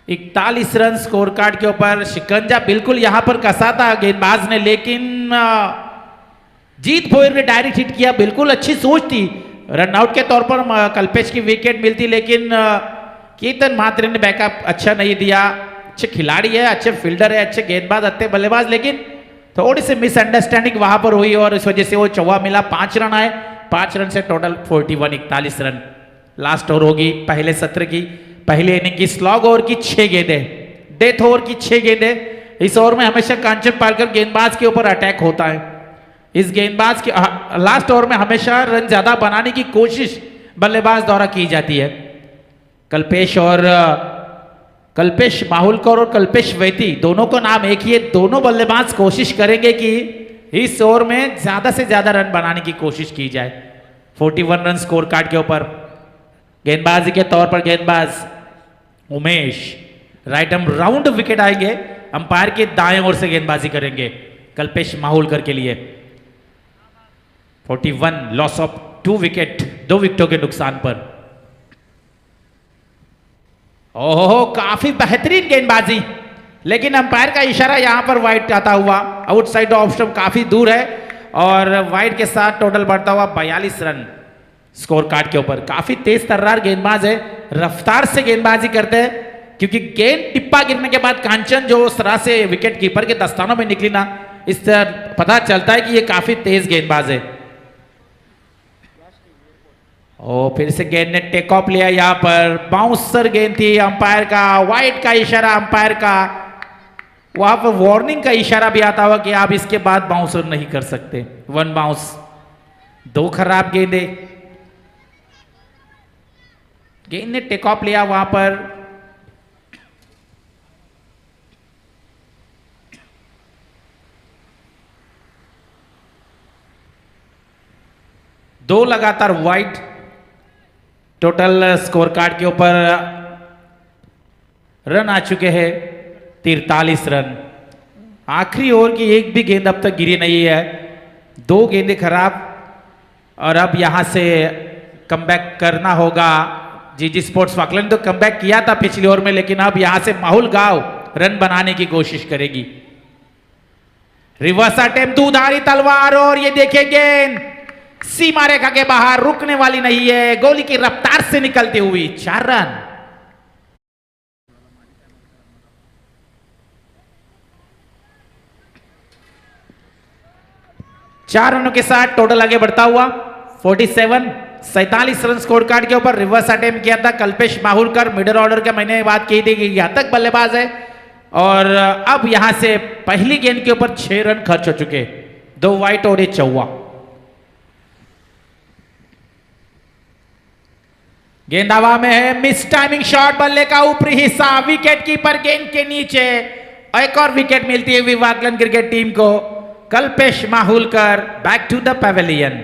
इकतालीस रन स्कोर कार्ड के ऊपर शिकंजा बिल्कुल यहां पर कसा था गेंदबाज ने, लेकिन जीत भोयर ने डायरेक्ट हिट किया, बिल्कुल अच्छी सोच थी। रनआउट के तौर पर कल्पेश की विकेट मिलती, लेकिन केतन मात्रे ने बैकअप अच्छा नहीं दिया। अच्छे खिलाड़ी है, अच्छे फील्डर है, अच्छे गेंदबाज, अच्छे बल्लेबाज, लेकिन थोड़ी सी मिसअंडरस्टैंडिंग वहां पर हुई और इस वजह से वो चौवा मिला। 5 रन आए, 5 रन से टोटल 41 रन। लास्ट ओवर होगी पहले सत्र की, पहले इनिंग की स्लॉग ओवर की 6 गेंदें, डेथ ओवर की 6 गेंदें। इस ओवर में हमेशा कांचन पालकर गेंदबाज के ऊपर अटैक होता है। इस गेंदबाज के लास्ट ओवर में हमेशा रन ज्यादा बनाने की कोशिश बल्लेबाज द्वारा की जाती है। कल्पेश माहुलकर और कल्पेश वैती दोनों को नाम एक ही है। दोनों बल्लेबाज कोशिश करेंगे कि इस ओवर में ज्यादा से ज्यादा रन बनाने की कोशिश की जाए। 41 रन स्कोर कार्ड के ऊपर गेंदबाजी के तौर पर गेंदबाज Umesh right arm round wicket आएंगे, अंपायर के दाएं ओर से गेंदबाजी करेंगे कल्पेश माहुलकर के लिए। 41 लॉस ऑफ 2 विकेट, 2 विकेटों के नुकसान पर। ओहो काफी बेहतरीन गेंदबाजी, लेकिन अंपायर का इशारा यहां पर वाइड आता हुआ, आउटसाइड ऑफ स्टंप काफी दूर है और वाइड के साथ टोटल बढ़ता हुआ 42 रन स्कोर कार्ड के ऊपर। काफी तेज तर्रार गेंदबाज है, रफ्तार से गेंदबाजी करते हैं, क्योंकि गेंद टिप्पा गिरने के बाद कांचन जो उस तरह से विकेट कीपर के दस्तानों में निकली ना, इस तरह पता चलता है कि ये काफी तेज गेंदबाज है। ओ फिर से गेंद ने टेक ऑफ लिया, यहां पर बाउंसर गेंद थी, अंपायर का वाइड का इशारा, अंपायर का वहां पर वार्निंग का इशारा भी आता हुआ कि आप इसके बाद बाउंसर नहीं कर सकते। 1 बाउंस, 2 खराब गेंदे, गेंद ने टेक ऑफ लिया वहां पर। दो लगातार वाइड, टोटल स्कोर कार्ड के ऊपर रन आ चुके हैं 43 रन। आखिरी ओवर की एक भी गेंद अब तक गिरी नहीं है, 2 गेंदें खराब और अब यहां से कमबैक करना होगा। जीजी स्पोर्ट्स वाकलन तो कमबैक किया था पिछले ओवर में, लेकिन अब यहां से माहुलगांव रन बनाने की कोशिश करेगी। रिवर्स अटेम्प्ट, दुधारी तलवार और ये देखिए गेंद सीमा रेखा के बाहर, रुकने वाली नहीं है, गोली की रफ्तार से निकलती हुई 4 रन। चार रनों के साथ टोटल आगे बढ़ता हुआ 47 रन स्कोर कार्ड के ऊपर। रिवर्स अटेम्प्ट किया था कल्पेश माहुलकर, मिडिल ऑर्डर के मैंने बात की थी कि घातक बल्लेबाज है, और अब यहां से पहली गेंद के ऊपर 6 रन खर्च हो चुके, 2 वाइट और 1 चौवा। गेंद हवा में है, मिस टाइमिंग शॉट, बल्ले का ऊपरी हिस्सा, विकेट कीपर गेंद के नीचे। एक और विकेट मिलती है विवाकलन क्रिकेट टीम को। Kalpesh Mahulkar back to the pavilion.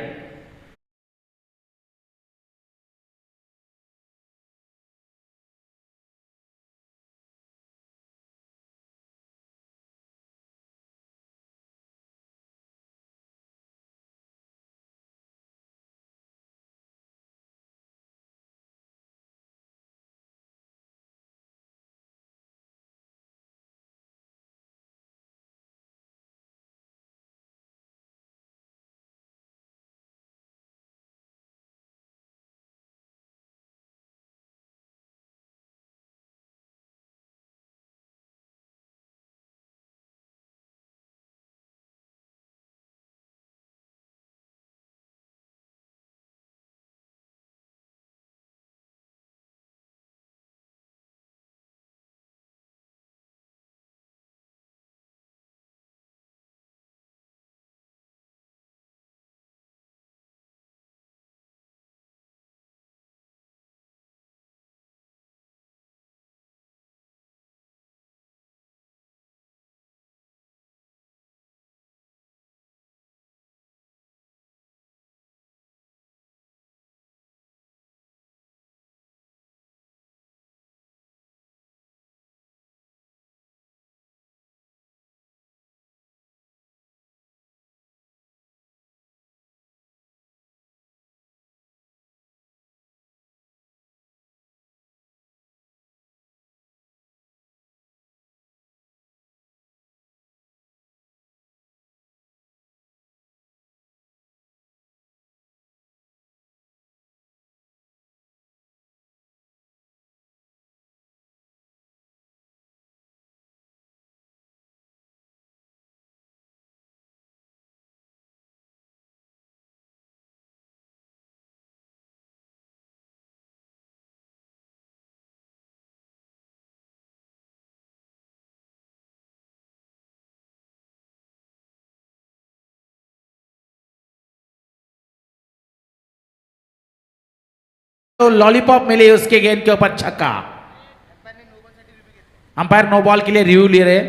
तो लॉलीपॉप मिली उसके गेंद के ऊपर, छक्का। अंपायर नो बॉल के लिए रिव्यू ले रहे,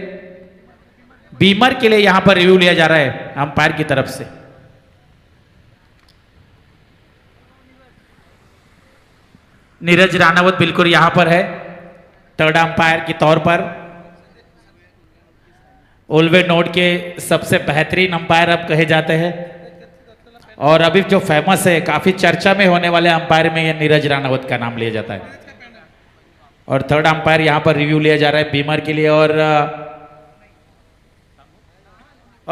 बीमर के लिए यहां पर रिव्यू लिया जा रहा है अंपायर की तरफ से। नीरज राणावत बिल्कुल यहां पर है थर्ड अंपायर के तौर पर। ओल्वे नोट के सबसे बेहतरीन अंपायर अब कहे जाते हैं, और अभी जो फेमस है, काफी चर्चा में होने वाले अंपायर में ये नीरज राणावत का नाम लिया जाता है। और थर्ड अंपायर यहां पर रिव्यू लिया जा रहा है बीमर के लिए, और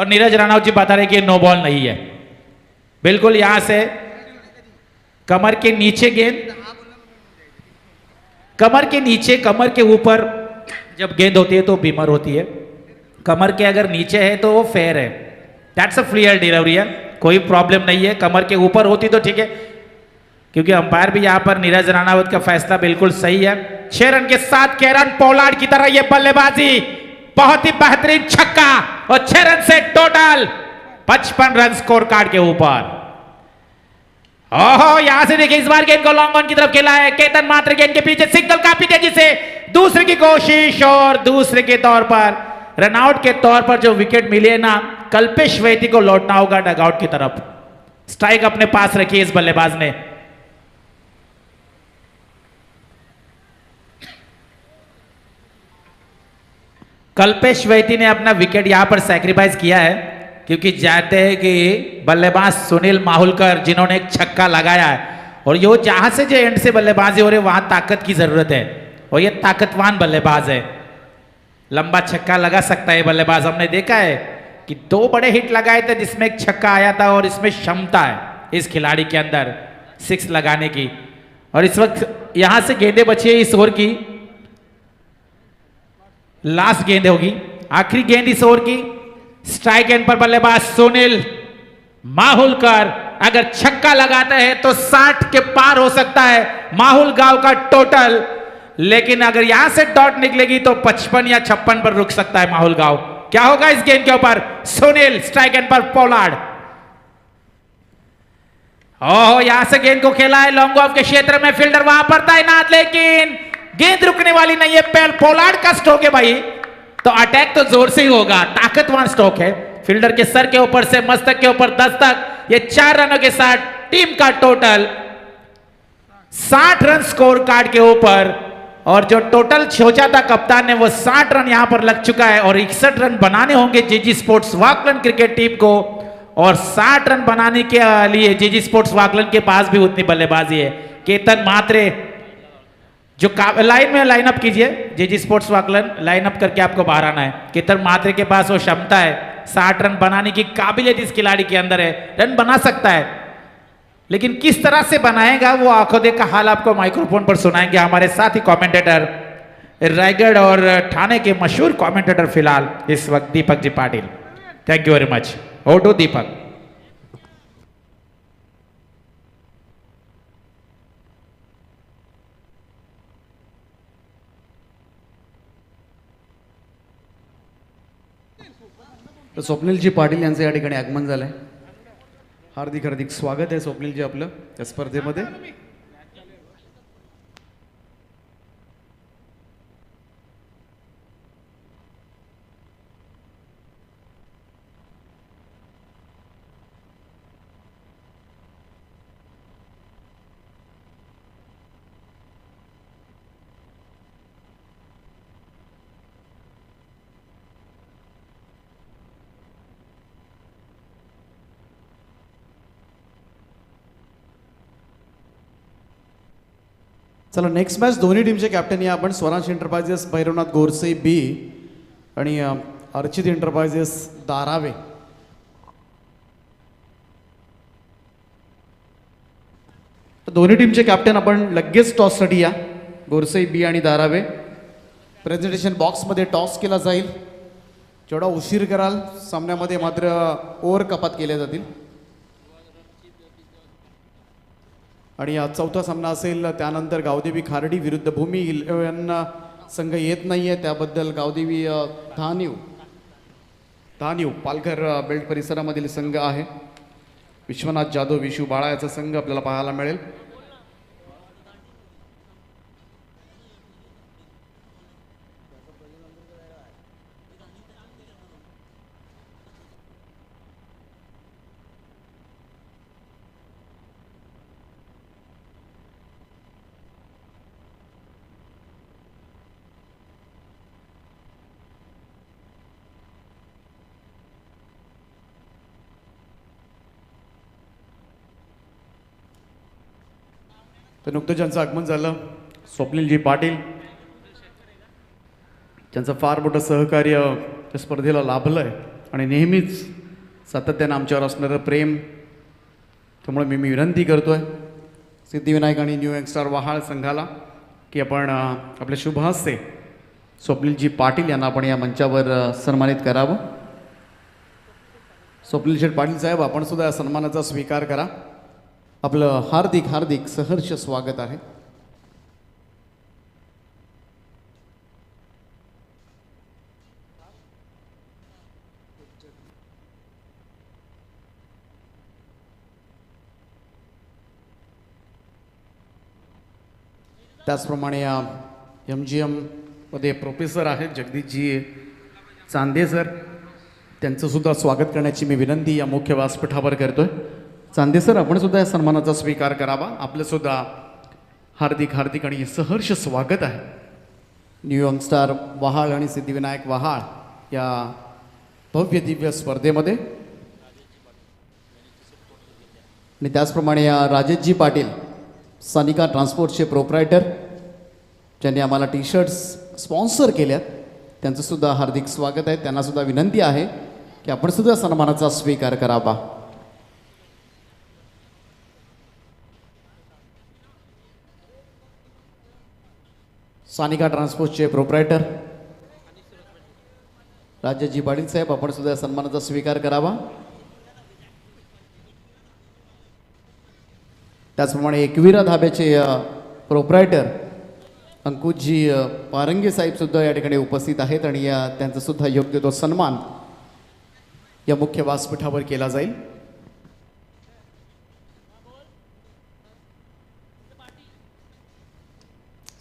नीरज राणावत जी बता रहे कि नो बॉल नहीं है। बिल्कुल यहां से कमर के नीचे गेंद, कमर के नीचे, कमर के ऊपर जब गेंद होती है तो बीमर होती है, कमर के अगर नीचे है तो वो फेयर है। दैट्स अ फ्लियर डिलीवरी है, कोई प्रॉब्लम नहीं है। कमर के ऊपर होती तो ठीक है, क्योंकि अंपायर भी यहां पर नीरज राणावत का फैसला बिल्कुल सही है। 6 रन के साथ केरन पोलार्ड की तरह यह बल्लेबाजी, बहुत ही बेहतरीन छक्का, और 6 रन से टोटल 55 रन स्कोर कार्ड के ऊपर। ओहो, यहां से देखिए इस बार गेंद को लॉन्ग ऑन की तरफ खेला है केतन मात्र, गेंद के पीछे सिग्नल काफी तेजी से, दूसरे की कोशिश, और दूसरे के तौर पर रनआउट के तौर पर जो विकेट मिली है ना, कल्पेश वैती को लौटना होगा डगआउट की तरफ। स्ट्राइक अपने पास रखी इस बल्लेबाज ने। कल्पेश वैती ने अपना विकेट यहां पर सैक्रिफाइस किया है, क्योंकि जानते हैं कि बल्लेबाज सुनील माहुलकर जिन्होंने एक छक्का लगाया है, और ये जहां से जो एंड से बल्लेबाजी हो रही है वहां ताकत की जरूरत है, और ये ताकतवान बल्लेबाज है, लंबा छक्का लगा सकता है बल्लेबाज। हमने देखा है कि 2 बड़े हिट लगाए थे जिसमें एक छक्का आया था, और इसमें क्षमता है इस खिलाड़ी के अंदर 6 लगाने की। और इस वक्त यहां से गेंदें बची है इस ओवर की, लास्ट गेंद होगी, आखिरी गेंद इस ओवर की। स्ट्राइक एंड पर बल्लेबाज सुनील माहुलकर अगर छक्का लगाते हैं तो 60 के पार हो सकता है माहुल गांव का टोटल, लेकिन अगर यहां से डॉट निकलेगी तो 55 या 56 पर रुक सकता है माहुल गांव। क्या होगा इस गेंद के ऊपर? सुनील स्ट्राइक एंड पर पोलार्ड। ओह, यहां से गेंद को खेला है लॉन्ग ऑफ के क्षेत्र में, फील्डर वहां पर तैनात, लेकिन गेंद रुकने वाली नहीं है। पोलार्ड का स्ट्रोक है भाई, तो अटैक तो जोर से ही होगा, ताकतवर स्ट्रोक है। फील्डर के सर के ऊपर से मस्तक के ऊपर दस्तक, ये 4 रनों के साथ टीम का टोटल 60 रन स्कोर कार्ड के ऊपर। और जो टोटल सोचा था कप्तान ने वो 60 रन यहां पर लग चुका है और 61 रन बनाने होंगे जीजी स्पोर्ट्स वाकलन क्रिकेट टीम को। और 60 रन बनाने के लिए जीजी स्पोर्ट्स वाकलन के पास भी उतनी बल्लेबाजी है। केतन म्हात्रे जो लाइन में लाइन अप कीजिए, जीजी स्पोर्ट्स वाकलन लाइन अप करके आपको बाहर आना है। केतन म्हात्रे के पास वो क्षमता है, 60 रन बनाने की काबिलियत इस खिलाड़ी के अंदर है, रन बना सकता है, लेकिन किस तरह से बनाएगा वो आंखों देख का हाल आपको माइक्रोफोन पर सुनाएंगे हमारे साथी कमेंटेटर, रायगढ़ और ठाणे के मशहूर कमेंटेटर फिलहाल इस वक्त Deepak ji Patil. Thank you very much. Over to Deepak. तर स्वप्नीलजी पाटील यांचं या ठिकाणी आगमन झालंय। हार्दिक हार्दिक स्वागत आहे स्वप्नीलजी आपलं या स्पर्धेमध्ये। चला नेक्स्ट मॅच दोन्ही टीमचे कॅप्टन या आपण स्वराज एंटरप्राइजेस भैरवनाथ गोरसे बी आणि अर्चित एंटरप्राइजेस दारावे। दोन्ही टीमचे कॅप्टन आपण लगेच टॉससाठी या। गोरसे बी आणि दारावे प्रेझेंटेशन बॉक्समध्ये टॉस केला जाईल। जेवढा उशीर कराल सामन्यामध्ये मात्र ओव्हर कपात केले जातील। आणि चौथा सामना असेल त्यानंतर गावदेवी खार्डी विरुद्ध भूमी 11 संघ येत नाही आहे, त्याबद्दल गावदेवी धानिव पालघर बेल्ट परिसरामधील संघ आहे। विश्वनाथ जाधव विशू बाळा याचा संघ आपल्याला पाहायला मिळेल। तर नुकतंच ज्यांचं आगमन झालं स्वप्नीलजी पाटील, त्यांचं फार मोठं सहकार्य त्या स्पर्धेला लाभलं आहे आणि नेहमीच सातत्यानं आमच्यावर असणारं प्रेम, त्यामुळे मी विनंती करतो आहे सिद्धिविनायक आणि न्यू यंगस्टार वहाळ संघाला की आपण आपल्या शुभ हस्ते स्वप्नीलजी पाटील यांना आपण या मंचावर सन्मानित करावं। स्वप्नीलजी पाटील साहेब, आपण सुद्धा या सन्मानाचा स्वीकार करा। आपलं हार्दिक हार्दिक सहर्ष स्वागत आहे। त्याचप्रमाणे MGM मध्ये प्रोफेसर आहेत जगदीशजी चांदे सर, त्यांचं सुद्धा स्वागत करण्याची मी विनंती या मुख्य व्यासपीठावर करतोय। चांदे सर, आपण सुद्धा या सन्मानाचा स्वीकार करावा। आपलं सुद्धा हार्दिक हार्दिक आणि सहर्ष स्वागत आहे न्यू यंगस्टार वहाळ आणि सिद्धिविनायक वहाळ या भव्य दिव्य स्पर्धेमध्ये। आणि त्याचप्रमाणे राजेशजी पाटील सानिका ट्रान्सपोर्टचे प्रोप्रायटर, ज्यांनी आम्हाला टी शर्ट्स स्पॉन्सर केल्यात, त्यांचं सुद्धा हार्दिक स्वागत आहे। त्यांना सुद्धा विनंती आहे की आपण सुद्धा सन्मानाचा स्वीकार करावा। सानिका ट्रान्सपोर्टचे प्रोप्रायटर राजाजी पाटील साहेब, आपण सुद्धा या सन्मानाचा स्वीकार करावा. त्याचप्रमाणे एकविरा धाब्याचे प्रोप्रायटर अंकुशजी पारंगे साहेब सुद्धा या ठिकाणी उपस्थित आहेत आणि त्यांचा सुद्धा योग्य तो सन्मान या मुख्य व्यासपीठावर केला जाईल.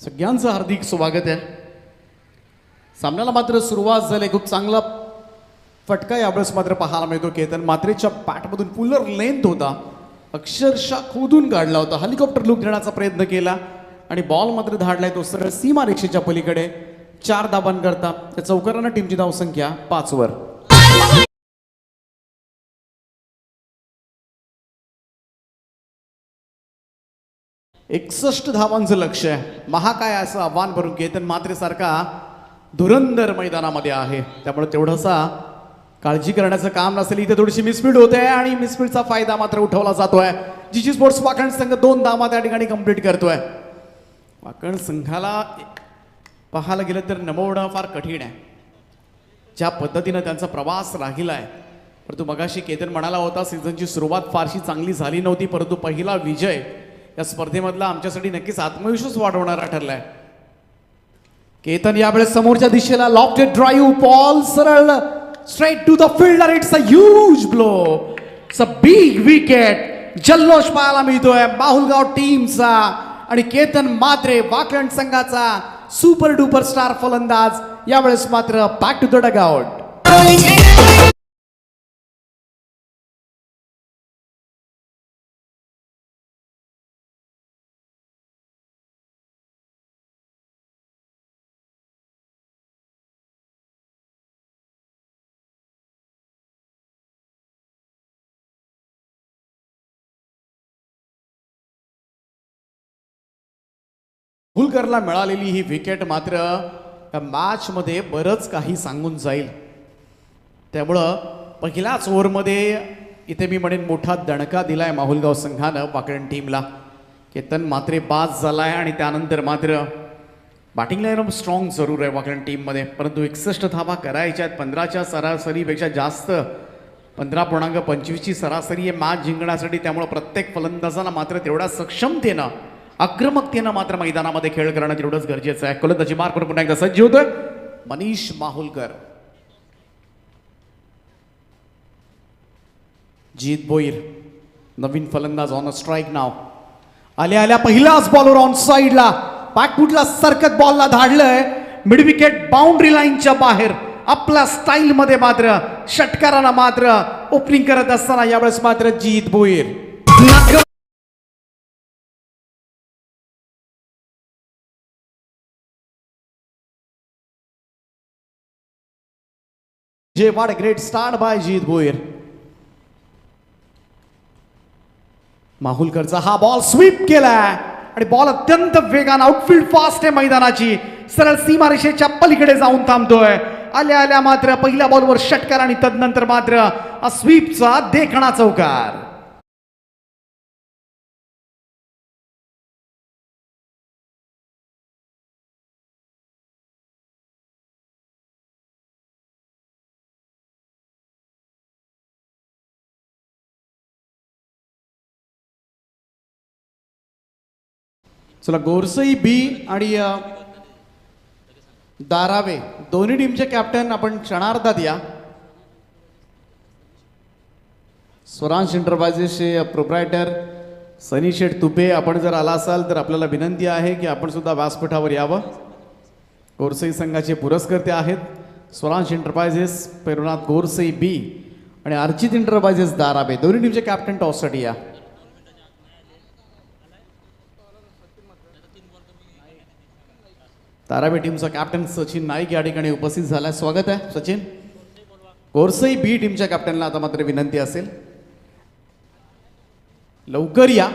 सगळ्यांचं हार्दिक स्वागत आहे. सामन्याला मात्र सुरुवात झाली, खूप चांगला फटका यावेळेस मात्र पाहायला मिळतो. केतन मात्रेच्या बॅटमधून पुलर लेंथ होता, अक्षरशः खोदून काढला होता. हेलिकॉप्टर लुक घेण्याचा प्रयत्न केला आणि बॉल मात्र धाडलाय तो सरळ सीमा रेषेच्या पलीकडे. 4 धाबांकरता त्या चौकारांना टीमची धावसंख्या 5 वर. 61 धावांचं लक्ष आहे. महाकाय असं आव्हान भरून केतन मात्रेसारखा धुरंधर मैदानामध्ये आहे, त्यामुळे तेवढासा काळजी करण्याचं काम नसेल. इथे थोडीशी मिसफील्ड होते आणि मिसफील्डचा फायदा मात्र उठवला जातोय. जीजी स्पोर्ट्स वाकण संघ 2 धावा त्या ठिकाणी कंप्लीट करतोय. वाकण संघाला पाहायला गेलं तर नमवणं फार कठीण आहे, ज्या पद्धतीनं त्यांचा प्रवास राहिला आहे. परंतु मगाशी केतन म्हणाला होता सीझनची सुरुवात फारशी चांगली झाली नव्हती, परंतु पहिला विजय या स्पर्धेमधला आमच्यासाठी नक्कीच आत्मविश्वास वाढवणारा ठरलाय. केतन यावेळेस समोरच्या दिशेला लॉफ्टेड ड्राईव्ह, बॉल सरळ straight to the fielder. It's a huge blow, it's a big wicket. जल्लोष पाहायला मिळतोय माहुलगाव टीमचा आणि केतन मात्रे वाकण संघाचा सुपर डुपर स्टार फलंदाज यावेळेस मात्र बॅक टू द डगआउट. हुलकरला मिळालेली ही विकेट मात्र या मॅच मध्ये बरंच काही सांगून जाईल. त्यामुळं पहिल्याच ओव्हरमध्ये इथे मी म्हणेन मोठा दणका दिलाय माहुलगाव संघानं वाकण टीमला. केतन मात्रे बाद झालाय आणि त्यानंतर मात्र बॅटिंग लाईनअप स्ट्रॉंग जरूर आहे वाकण टीममध्ये, परंतु 61 धावा करायच्या आहेत. 15च्या सरासरीपेक्षा जास्त 15.25ची सरासरी आहे मॅच जिंकण्यासाठी. त्यामुळे प्रत्येक फलंदाजाला मात्र तेवढ्या सक्षमतेनं आक्रमकतेनं मात्र मैदानामध्ये खेळ करणं तेवढंच गरजेचं आहे. गोलंदाजी मार्क पुन्हा एकदा सज्ज होतोय मनीष माहुलकर. जीत भोईर नवीन फलंदाज ऑन अ स्ट्राईक नाव. आल्या आल्या पहिलाच बॉलवर ऑन साईडला बॅकफुटला सरकत बॉलला धाडलंय. मिड विकेट बाउंड्री लाईनच्या बाहेर. आपल्या स्टाईल मध्ये मात्र षटकारांना मात्र ओपनिंग करत असताना यावेळेस मात्र जीत Bhoir. what a great start by जीत भोईर. माहुलकरचा हा बॉल स्वीप केलाय आणि बॉल अत्यंत वेगानं आउटफील्ड फास्ट आहे मैदानाची, सरळ सीमारेषेच्या पलीकडे जाऊन थांबतोय. आल्या आल्या मात्र पहिल्या बॉलवर षटकार आणि तदनंतर मात्र स्वीपचा देखणा चौकार. चला गोरसई बी आणि दारावे दोन्ही टीमचे कॅप्टन आपण क्षणार्धात या. स्वरांश एंटरप्राइजेसचे प्रोप्रायटर सनी शेठ तुपे, आपण जर आला असाल तर आपल्याला विनंती आहे की आपण सुद्धा व्यासपीठावर यावं. गोरसई संघाचे पुरस्कर्ते आहेत स्वरांश एंटरप्राइजेस पेरुनाथ गोरसई बी आणि अर्चित एंटरप्राइजेस दारावे. दोन्ही टीमचे कॅप्टन टॉससाठी या. ताराबे टीमचा कॅप्टन सचिन नाईक या ठिकाणी उपस्थित झालाय. स्वागत आहे सचिन. गोरसई बी टीमच्या कॅप्टनला आता मात्र विनंती असेल लवकर या,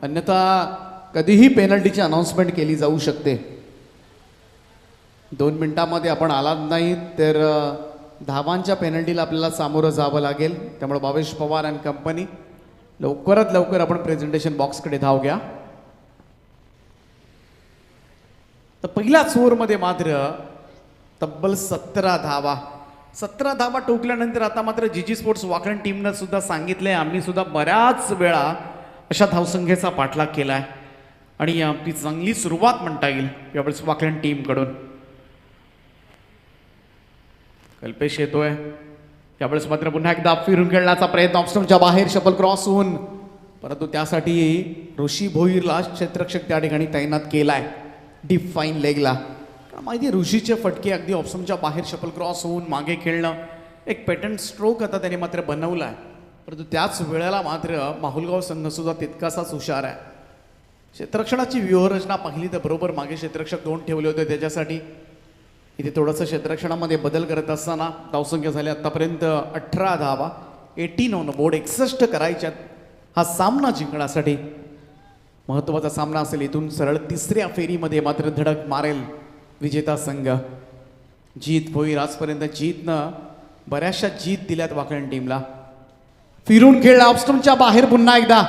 अन्यथा कधीही पेनल्टीची अनाउन्समेंट केली जाऊ शकते. 2 मिनिटांमध्ये आपण आलात नाही तर धावांच्या पेनल्टीला आपल्याला सामोरं जावं लागेल. त्यामुळे भावेश पवार अँड कंपनी लवकरात लवकर आपण प्रेझेंटेशन बॉक्सकडे धाव घ्या. तर पहिल्याच ओव्हरमध्ये मात्र तब्बल 17 धावा टोकल्यानंतर आता मात्र जीजी स्पोर्ट्स वाकण टीमनं सुद्धा सांगितलंय आम्ही सुद्धा बऱ्याच वेळा अशा धावसंख्येचा पाठलाग केलाय आणि ती चांगली सुरुवात म्हणता येईल यावेळेस वाकण टीमकडून. कल्पेश येतोय यावेळेस मात्र पुन्हा एकदा फिरून खेळण्याचा प्रयत्न ऑप्शनच्या बाहेर शपल क्रॉस होऊन, परंतु त्यासाठी ऋषी भोईरला क्षेत्ररक्षक त्या ठिकाणी तैनात केलाय डीप फाईन लेगला. माहिती ऋषीचे फटके अगदी ऑप्शनच्या बाहेर शपल क्रॉस होऊन मागे खेळणं एक पॅटर्न स्ट्रोक आता त्याने मात्र बनवला आहे. परंतु त्याच वेळेला मात्र माहुलगाव संघ सुद्धा तितकासाच हुशार आहे. क्षेत्ररक्षणाची व्यूहरचना पाहिली तर बरोबर मागे क्षेत्ररक्षक 2 ठेवले होते त्याच्यासाठी. इथे थोडंसं क्षेत्ररक्षणामध्ये बदल करत असताना धावसंख्या झाली आतापर्यंत 18 धावा, 18 ऑन बोर्ड, 61 करायच्यात हा सामना जिंकण्यासाठी. महत्त्वाचा सामना असेल. इथून सरळ तिसऱ्या फेरीमध्ये मात्र धडक मारेल विजेता संघ. जीत भोईर आजपर्यंत जीतनं बऱ्याचशा जीत दिल्यात वाकण टीमला. फिरून खेळला ऑप्स्टमच्या बाहेर पुन्हा एकदा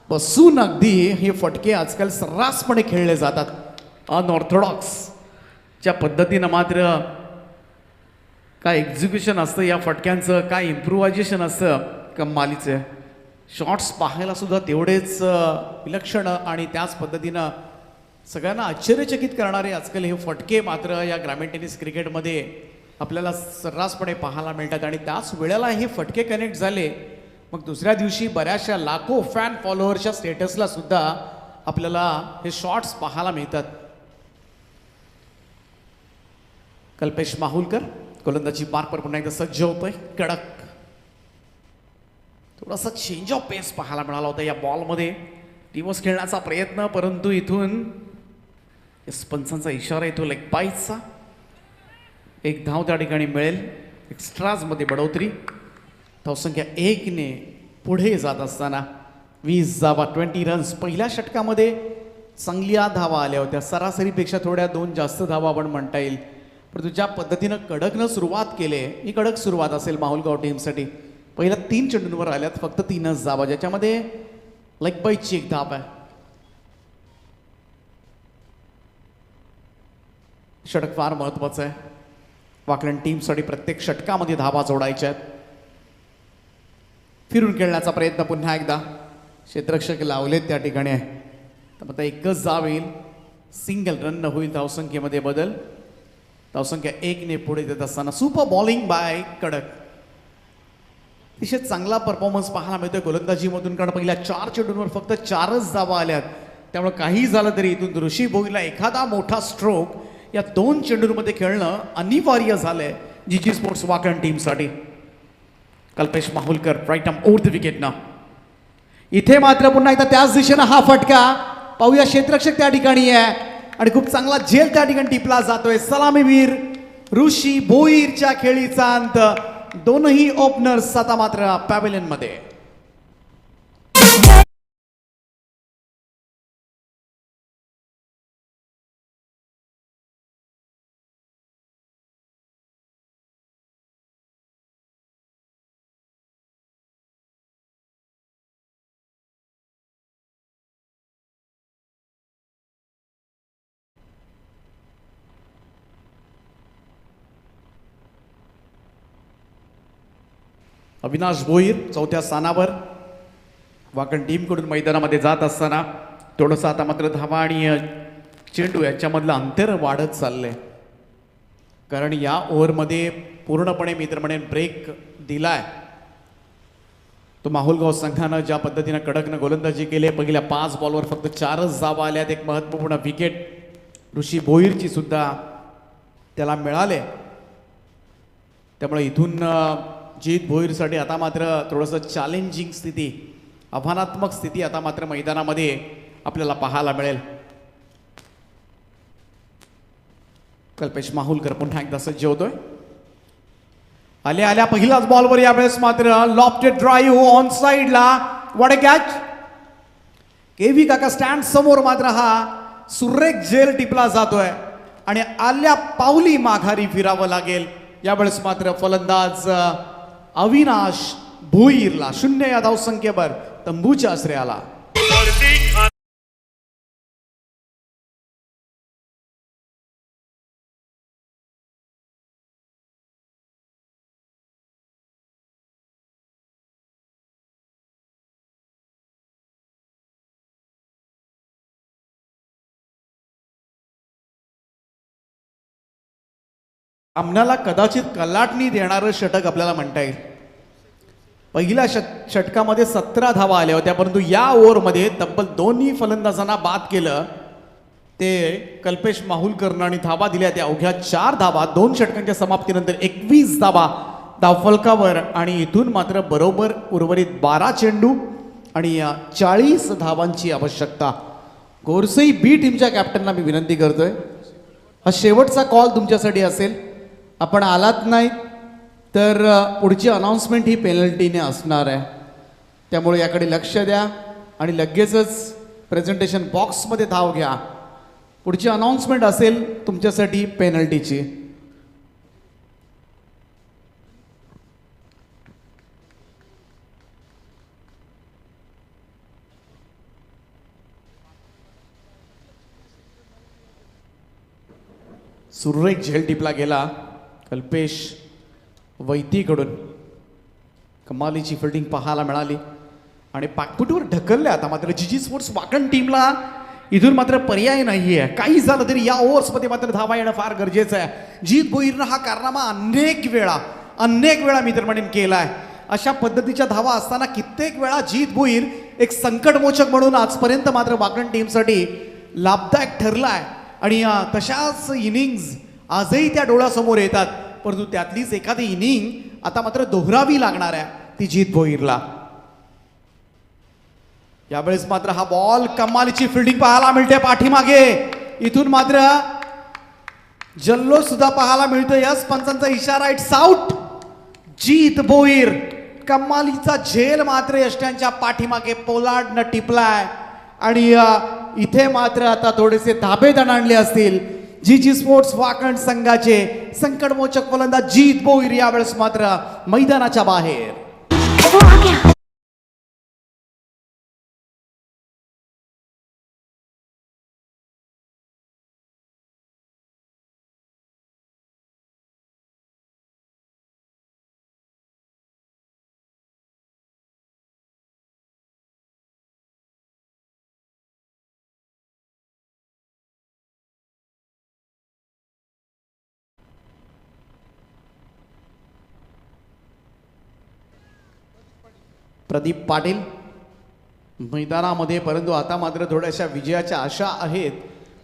बसून अगदी हे फटके आजकाल सर्रासपणे खेळले जातात. अनऑर्थोडॉक्स च्या पद्धतीनं मात्र काय एक्झिक्युशन असतं या फटक्यांचं, काय इम्प्रुव्हायझेशन असतं कमालीचं. शॉट्स पाहायला सुद्धा तेवढेच विलक्षण आणि त्याच पद्धतीनं सगळ्यांना आश्चर्यचकित करणारे आजकाल हे फटके मात्र या ग्रामीण टेनिस क्रिकेटमध्ये आपल्याला सर्रासपणे पाहायला मिळतात. आणि त्याच वेळेला हे फटके कनेक्ट झाले मग दुसऱ्या दिवशी बऱ्याचशा लाखो फॅन फॉलोअर्सच्या स्टेटसला सुद्धा आपल्याला हे शॉट्स पाहायला मिळतात. कल्पेश माहुलकर गोलंदाजी मार्कवर पुन्हा एकदा सज्ज होतोय. कडक थोडासा चेंज ऑफ पेस पाहायला मिळाला होता या बॉलमध्ये. दिवस खेळण्याचा प्रयत्न, परंतु इथून पंचांचा इशारा येतो लेग बाईटचा. 1 धाव त्या ठिकाणी मिळेल. एक्स्ट्राजमध्ये बढोतरी. धावसंख्या 1 ने पुढे जात असताना 20 धावा, 20 रन्स. पहिल्या षटकामध्ये चांगल्या धावा आल्या होत्या, सरासरीपेक्षा थोड्या 2 जास्त धावा आपण म्हणता येईल. परंतु ज्या पद्धतीनं कडकनं सुरुवात केली ही कडक सुरुवात असेल माहुलगाव टीमसाठी. पहिल्या 3 चेंडूंवर आल्यात फक्त 3च धावा, ज्याच्यामध्ये लेग बाईटची 1 धाव आहे. षटक फार महत्वाचं आहे वाकण टीमसाठी. प्रत्येक षटकामध्ये धावा जोडायच्या आहेत. फिरून खेळण्याचा प्रयत्न पुन्हा एकदा क्षेत्ररक्षक लावलेत त्या ठिकाणी आहे. तर आता एकच धाव येईल. सिंगल रन होईल. धावसंख्येमध्ये बदल. धावसंख्या 1 ने पुढे देत असताना सुपर बॉलिंग बाय कडक. अतिशय चांगला परफॉर्मन्स पाहायला मिळतोय गोलंदाजीमधून, कारण पहिल्या 4 चेंडूंवर फक्त 4च धावा आल्यात. त्यामुळे काही झालं तरी इथून ऋषी भोईरला एखादा मोठा स्ट्रोक या 2 चेंडूंमध्ये खेळणं अनिवार्य झालंय जीजी स्पोर्ट्स वाकण टीमसाठी. Kalpesh Mahulkar right arm over the wicket ना. इथे मात्र पुन्हा एकदा त्याच दिशेनं हा फटका पाहूया. क्षेत्ररक्षक त्या ठिकाणी आहे आणि खूप चांगला झेल त्या ठिकाणी टिपला जातोय. सलामीवीर ऋषी भोईरच्या खेळीचा अंत. दोनही ओपनर्स आता मात्र पॅव्हेलियन मध्ये. अविनाश भोईर 4थ्या स्थानावर वाकण टीमकडून मैदानामध्ये जात असताना थोडंसं आता मात्र धावा आणि चेंडू याच्यामधलं अंतर वाढत चाललंय. कारण या ओव्हरमध्ये पूर्णपणे मी तर म्हणेन ब्रेक दिलाय तो माहुलगाव संघानं. ज्या पद्धतीनं कडकनं गोलंदाजी केली. पहिल्या 5 बॉलवर फक्त 4च धावा आल्यात. एक महत्त्वपूर्ण विकेट ऋषी भोईरची सुद्धा त्याला मिळाले. त्यामुळे इथून जीत भोईरसाठी आता मात्र थोडंसं चॅलेंजिंग स्थिती, आव्हानात्मक स्थिती आता मात्र मैदानामध्ये आपल्याला पाहायला मिळेल. कल्पेश माहुलकर पुन्हा एकदा सज्ज होतोय. आल्या पहिल्याच बॉलवर यावेळेस मात्र लॉफ्टेड ड्राईव्ह ऑन साइडला. What a catch. केव्ही काका स्टँड समोर मात्र हा सुरेख झेल टिपला जातोय आणि आल्या पावली माघारी फिरावं लागेल. यावेळेस मात्र फलंदाज अविनाश भोईरला 0 या धावसंख्येवर तंबूच्या आश्रयाला. सामन्याला कदाचित कलाटणी देणारं षटक आपल्याला म्हणता येईल. पहिल्या षटकामध्ये 17 धावा आल्या होत्या, परंतु या ओव्हरमध्ये तब्बल दोन्ही फलंदाजांना बाद केलं ते कल्पेश माहुलकरनं आणि धावा दिल्या त्या अवघ्या 4 धावा. 2 षटकांच्या समाप्तीनंतर 21 धावा धावफलकावर आणि इथून मात्र बरोबर उर्वरित 12 चेंडू आणि 40 धावांची आवश्यकता. गोरसई बी टीमच्या कॅप्टनला मी विनंती करतोय, हा शेवटचा कॉल तुमच्यासाठी असेल. आपण आलात नाही तर पुढची अनाऊन्समेंट ही पेनल्टीने असणार आहे, त्यामुळे याकडे लक्ष द्या आणि लगेचच प्रेझेंटेशन बॉक्समध्ये धाव घ्या. पुढची अनाऊन्समेंट असेल तुमच्यासाठी पेनल्टीची. सुरेख झेल टिपला गेला कल्पेश वैतीकडून. कमालीची फिल्डिंग पाहायला मिळाली आणि पाकपुटीवर ढकलले. आता मात्र जीजी स्पोर्ट्स वाकण टीमला इथून मात्र पर्याय नाही आहे. काही झालं तरी या ओव्हर्समध्ये मात्र धावा येणं फार गरजेचं आहे. जीत भोईरनं हा कारनामा अनेक वेळा मी तर म्हणेन केला आहे. अशा पद्धतीच्या धावा असताना कित्येक वेळा जीत भोईर एक संकटमोचक म्हणून आजपर्यंत मात्र वाकण टीमसाठी लाभदायक ठरला आहे आणि तशाच इनिंग्ज आजही त्या डोळ्यासमोर येतात. परंतु त्यातलीच एखादी इनिंग आता मात्र दोहरावी लागणार आहे ती जीत भोईरला. यावेळेस मात्र हा बॉल कमालीची फिल्डिंग पाहायला मिळते पाठीमागे. इथून मात्र जल्लोष सुद्धा पाहायला मिळतो. यस पंचांचा इशारा, इट्स आउट. जीत भोईर कमालीचा झेल मात्र यष्ट्यांच्या पाठीमागे पोलार्डनं टिपलाय आणि इथे मात्र आता थोडेसे धाबे दणाणले असतील जीजी स्पोर्ट्स वाकण संघाचे. संकटमोचक फलंदाज जीत भोईर यावेळेस मात्र मैदानाच्या बाहेर. प्रदीप पाटील मैदानामध्ये, परंतु आता मात्र थोड्याशा विजयाच्या आशा आहेत,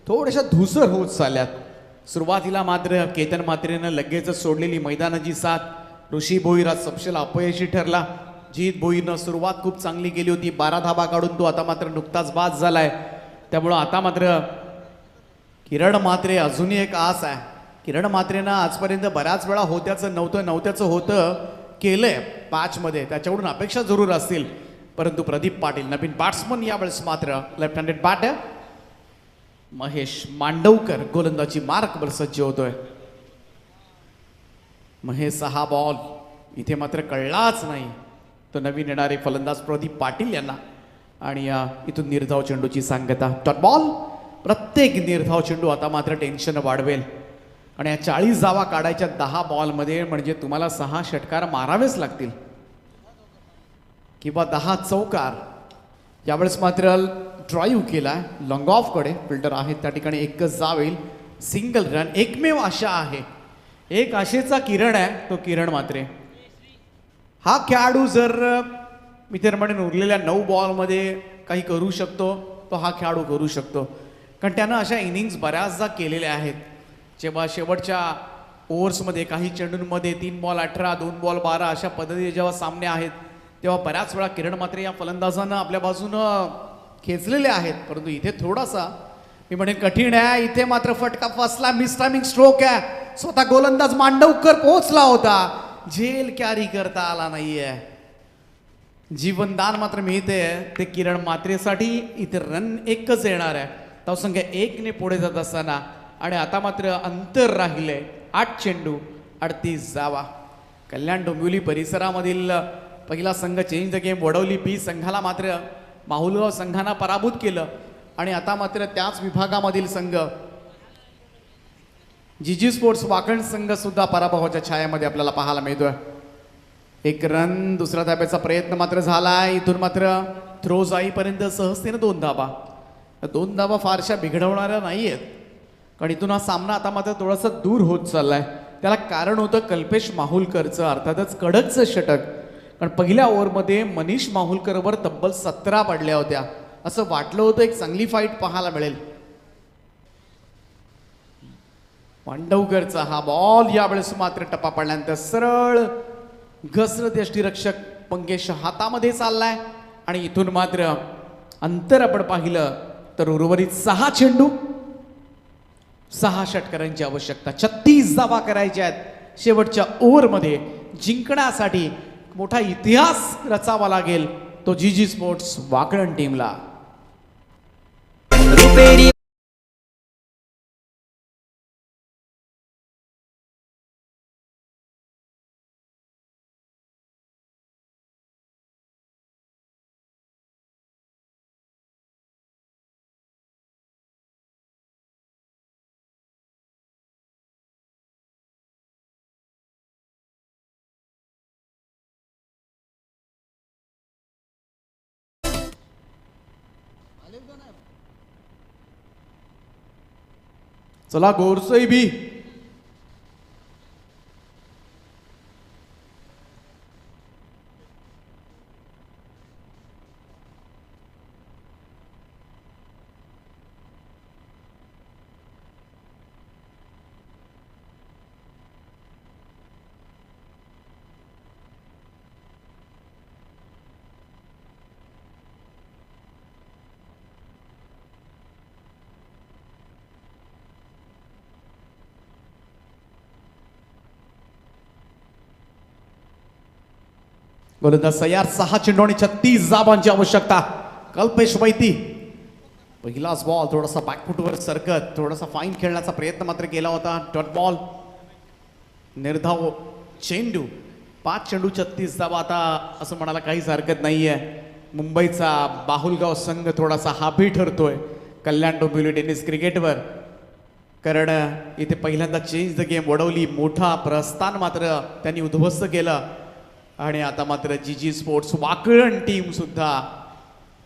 थोड्याशा धुसर होत चालल्यात. सुरुवातीला मात्र केतन मात्रेनं लगेचच सोडलेली मैदानाची साथ ऋषी भोईर आज सपशेल अपयशी ठरला. जीत भोईरनं सुरुवात खूप चांगली केली होती, 12 धाबा काढून तो आता मात्र नुकताच बाद झालाय. त्यामुळं आता मात्र किरण मात्रे अजूनही एक आस आहे. किरण मात्रेनं आजपर्यंत बऱ्याच वेळा नव्हत्याचं होतं केलंय पॅचमध्ये, त्याच्याकडून अपेक्षा जरूर असतील. परंतु प्रदीप पाटील नवीन बॅट्समन यावेळेस मात्र left handed batter. Mahesh Mandavkar गोलंदाजी मार्कवर सज्ज होतोय. महेश हा बॉल इथे मात्र कळलाच नाही तो नवीन येणारे फलंदाज प्रदीप पाटील यांना आणि इथून निर्धाव चेंडूची सांगता. Dot ball. प्रत्येक निर्धाव चेंडू आता मात्र टेन्शन वाढवेल आणि या 40 धावा काढायच्या 10 बॉलमध्ये म्हणजे तुम्हाला 6 षटकार मारावेच लागतील किंवा 10 चौकार. यावेळेस मात्र ड्राईव्ह केला लॉंग ऑफकडे, फिल्डर आहेत त्या ठिकाणी एकच जावेल, सिंगल रन. एकमेव आशा आहे, एक आशेचा किरण आहे तो किरण मात्रे. हा खेळाडू जर मी तर म्हणेन उरलेल्या 9 बॉलमध्ये काही करू शकतो तो हा खेळाडू करू शकतो, कारण त्यानं अशा इनिंग्स बऱ्याचदा केलेल्या आहेत. जेव्हा शेवटच्या ओव्हर्समध्ये काही चेंडूंमध्ये 3 बॉल 18, 2 बॉल 12 अशा पद्धतीने जेव्हा सामने आहेत तेव्हा बऱ्याच वेळा किरण मात्रे या फलंदाजांना आपल्या बाजूनं खेचलेले आहेत. परंतु इथे थोडासा मी म्हणेन कठीण आहे. इथे मात्र फटका फसला, मिस टायमिंग स्ट्रोक आहे. स्वतः गोलंदाज मांडवकर पोहोचला होता, झेल कॅरी करता आला नाहीये. जीवनदान मात्र मिळते ते किरण मात्रेसाठी. इथे रन एकच येणार आहे धावसंख्या 1ने पुढे जात असताना आणि आता मात्र अंतर राहिले 8 चेंडू 38 धावा. कल्याण डोंबिवली परिसरामधील पहिला संघ change the game Vadavali B संघाला मात्र माहुलगाव संघानं पराभूत केलं आणि आता मात्र त्याच विभागामधील संघ जीजी स्पोर्ट्स वाकण संघ सुद्धा पराभवाच्या छायामध्ये आपल्याला पाहायला मिळतोय. 1 रन. दुसऱ्या धाब्याचा प्रयत्न मात्र झालाय. इथून मात्र थ्रो जाईपर्यंत सहजतेनं 2 धाबा. 2 धाबा फारशा बिघडवणाऱ्या नाही आहेत, कारण इथून हा सामना आता मात्र थोडासा दूर होत चाललाय. त्याला कारण होतं कल्पेश माहुलकरचं, अर्थातच कडकचं षटक. कारण पहिल्या ओव्हरमध्ये मनीष माहुलकरवर तब्बल 17 पडल्या होत्या. असं वाटलं होतं एक चांगली फाईट पाहायला मिळेल. पांडवकरचा हा बॉल यावेळेस मात्र टप्पा पडल्यानंतर सरळ घसरत यष्टीरक्षक पंकेश हातामध्ये चाललाय आणि इथून मात्र अंतर आपण पाहिलं तर उर्वरित 6 चेंडू 6 षटकारांची आवश्यकता. 36 धावा करायच्या आहेत शेवटच्या ओव्हरमध्ये. जिंकण्यासाठी मोठा इतिहास रचावा लागेल तो जीजी स्पोर्ट्स वाकळण टीमला. चला गोरसई बी गोलंदाज तयार. 6 चेंडू आणि 36 धावांची आवश्यकता. कल्पेश वैती पहिलाच बॉल थोडासा बॅकफुटवर सरकत थोडासा फाईन खेळण्याचा प्रयत्न मात्र केला होता. डॉट बॉल निर्धाव चेंडू. 5 चेंडू 36 धावा. आता असं म्हणायला काहीच हरकत नाहीये. मुंबईचा बाहुलगाव संघ थोडासा हाबी ठरतोय कल्याण डोंबिवली टेनिस क्रिकेटवर. कारण इथे पहिल्यांदा चेंज द गेम वडवली. मोठा प्रस्थान मात्र त्यांनी उद्ध्वस्त केलं आणि आता मात्र जीजी स्पोर्ट्स वाकळण टीम सुद्धा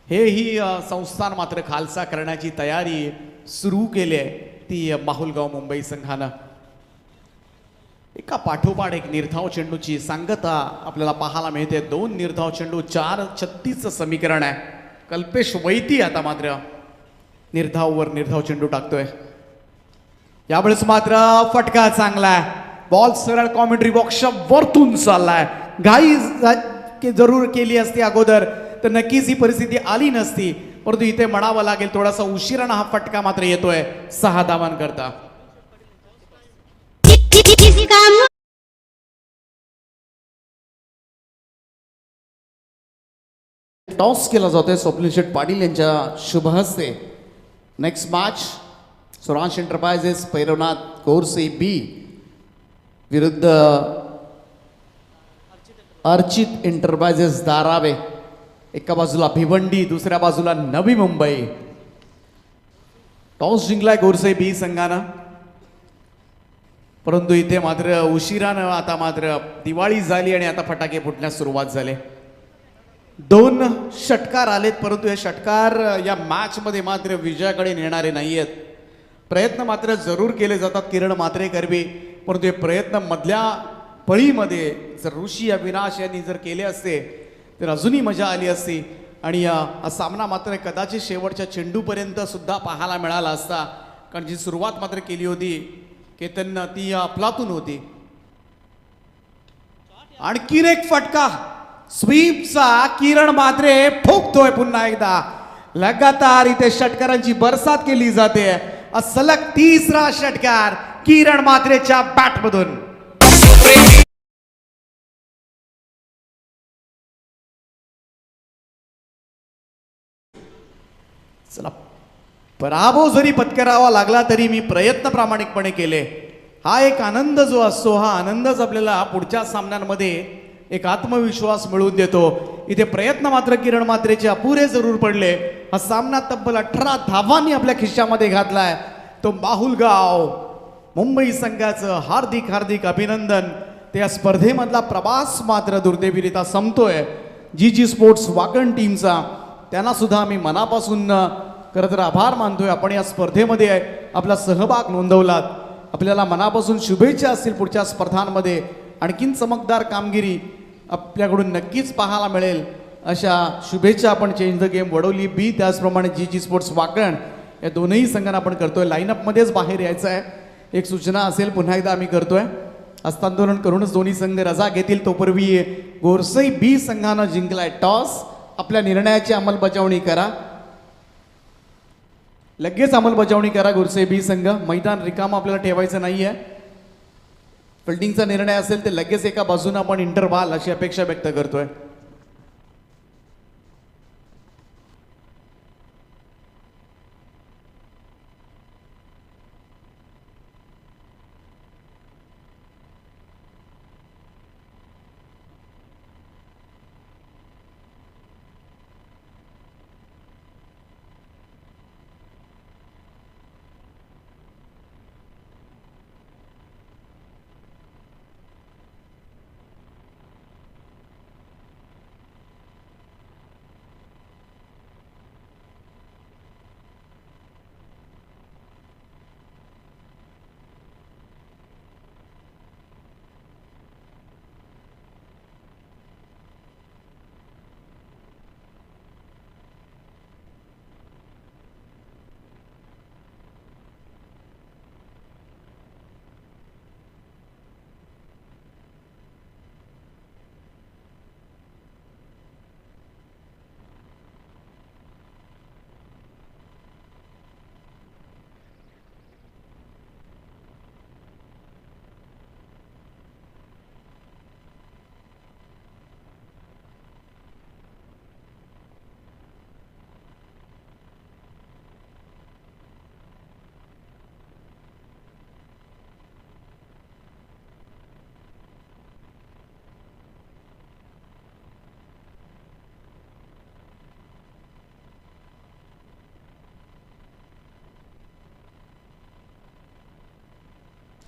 हेही संस्थान मात्र खालसा करण्याची तयारी सुरू केली आहे ती बाहुलगाव मुंबई संघानं. एका पाठोपाठ एक निर्धाव चेंडूची सांगता आपल्याला पाहायला मिळते. 2 निर्धाव चेंडू 4-36चं समीकरण आहे. कल्पेश वैती आता मात्र निर्धाववर निर्धाव चेंडू टाकतोय. यावेळेस मात्र फटका चांगला आहे. बॉल सरळ कॉमेंट्री बॉक्सच्या वरतून चाललाय. घाई जरूर केली असती अगोदर तर नक्कीच ही परिस्थिती आली नसती. परंतु इथे म्हणावं लागेल थोडासा उशिरानं हा फटका मात्र येतोय 6 धावांकरता. टॉस केला जातोय स्वप्नील शेठ पाटील यांच्या शुभ हस्ते. Next match Swaransh enterprises पैरवनाथ कोरसे B विरुद्ध अर्चित एंटरप्राइजेस धारावे. एका बाजूला भिवंडी दुसऱ्या बाजूला नवी मुंबई. टॉस जिंकलाय गोरसे बी संघानं. परंतु इथे मात्र उशिरानं आता मात्र दिवाळी झाली आणि आता फटाके फुटण्यास सुरुवात झाली. 2 षटकार आलेत परंतु हे षटकार या मॅच मध्ये मात्र विजयाकडे नेणारे नाहीयेत. प्रयत्न मात्र जरूर केले जातात किरण मात्रेकर बी. परंतु हे प्रयत्न मधल्या पळीमध्ये जर ऋषी अविनाश यांनी जर केले असते तर अजूनही मजा आली असती आणि हा सामना मात्र कदाचित शेवटच्या चेंडूपर्यंत सुद्धा पाहायला मिळाला असता. कारण जी सुरुवात मात्र केली होती केतन ती अफलातून होती. आणखीन एक फटका स्वीपचा. किरण मात्रे ठोकतोय पुन्हा एकदा. लगातार इथे षटकारांची बरसात केली जाते. सलग 3रा षटकार किरण मात्रेच्या बॅटमधून. चला पराभव जरी पत्करावा लागला तरी मी प्रयत्न प्रामाणिकपणे केले. हा एक आनंद जो असतो हा आनंदच आपल्याला पुढच्या सामन्यांमध्ये एक आत्मविश्वास मिळवून देतो. इथे प्रयत्न मात्र किरण मात्रेचे अपुरे जरूर पडले. हा सामना तब्बल 18 धावांनी आपल्या खिशामध्ये घातलाय. तो बाहुलगाव मुंबई संघाचं हार्दिक हार्दिक अभिनंदन. त्या स्पर्धेमधला प्रवास मात्र दुर्दैवीरित्या संपतोय जीजी स्पोर्ट्स वाकण टीमचा. त्यांना सुद्धा आम्ही मनापासून खरं तर आभार मानतोय. आपण या स्पर्धेमध्ये आपला सहभाग नोंदवलात. आपल्याला मनापासून शुभेच्छा असतील पुढच्या स्पर्धांमध्ये आणखीन चमकदार कामगिरी आपल्याकडून नक्कीच पाहायला मिळेल अशा शुभेच्छा आपण change the game Vadoli B त्याचप्रमाणे जी स्पोर्ट्स वाकण या दोनही संघांना आपण करतोय. लाईनअपमध्येच बाहेर यायचं आहे. एक सूचना असेल पुन्हा एकदा आम्ही करतोय. हस्तांदोलन करूनच दोन्ही संघ रजा घेतील. तोपूर्वी गोरसई बी संघानं जिंकलाय टॉस. आपल्या निर्णयाची अंमलबजावणी करा. लगेच अंमलबजावणी करा गोरसई बी संघ. मैदान रिकामं आपल्याला ठेवायचं नाहीये. फिल्डिंगचा निर्णय असेल ते लगेच एका बाजूने आपण इंटरव्हाल अशी अपेक्षा व्यक्त करतोय.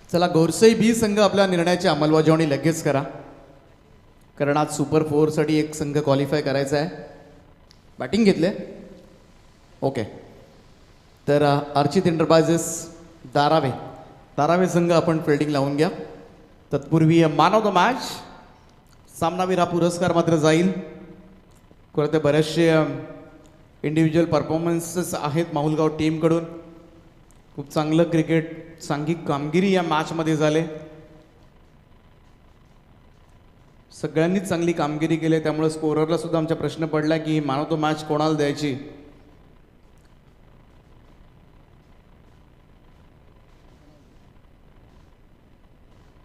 चला गोरसई बी संघ आपल्या निर्णयाची अंमलबजावणी लगेच करा. कारण आज सुपर 4साठी एक संघ क्वालिफाय करायचा आहे. बॅटिंग घेतले ओके. तर अर्चित एंटरप्राइजेस दारावे संघ आपण फिल्डिंग लावून घ्या. तत्पूर्वी मॅन ऑफ द मॅच सामनावीर हा पुरस्कार मात्र जाईल. खरं तर बरेचसे इंडिव्हिज्युअल परफॉर्मन्सेस आहेत माहुलगाव टीमकडून. खूप चांगलं क्रिकेट सांघिक कामगिरी या मॅचमध्ये झाले. सगळ्यांनीच चांगली कामगिरी केली. त्यामुळे स्कोररला सुद्धा आमचा प्रश्न पडला की मॅन ऑफ द मॅच कोणाला द्यायची.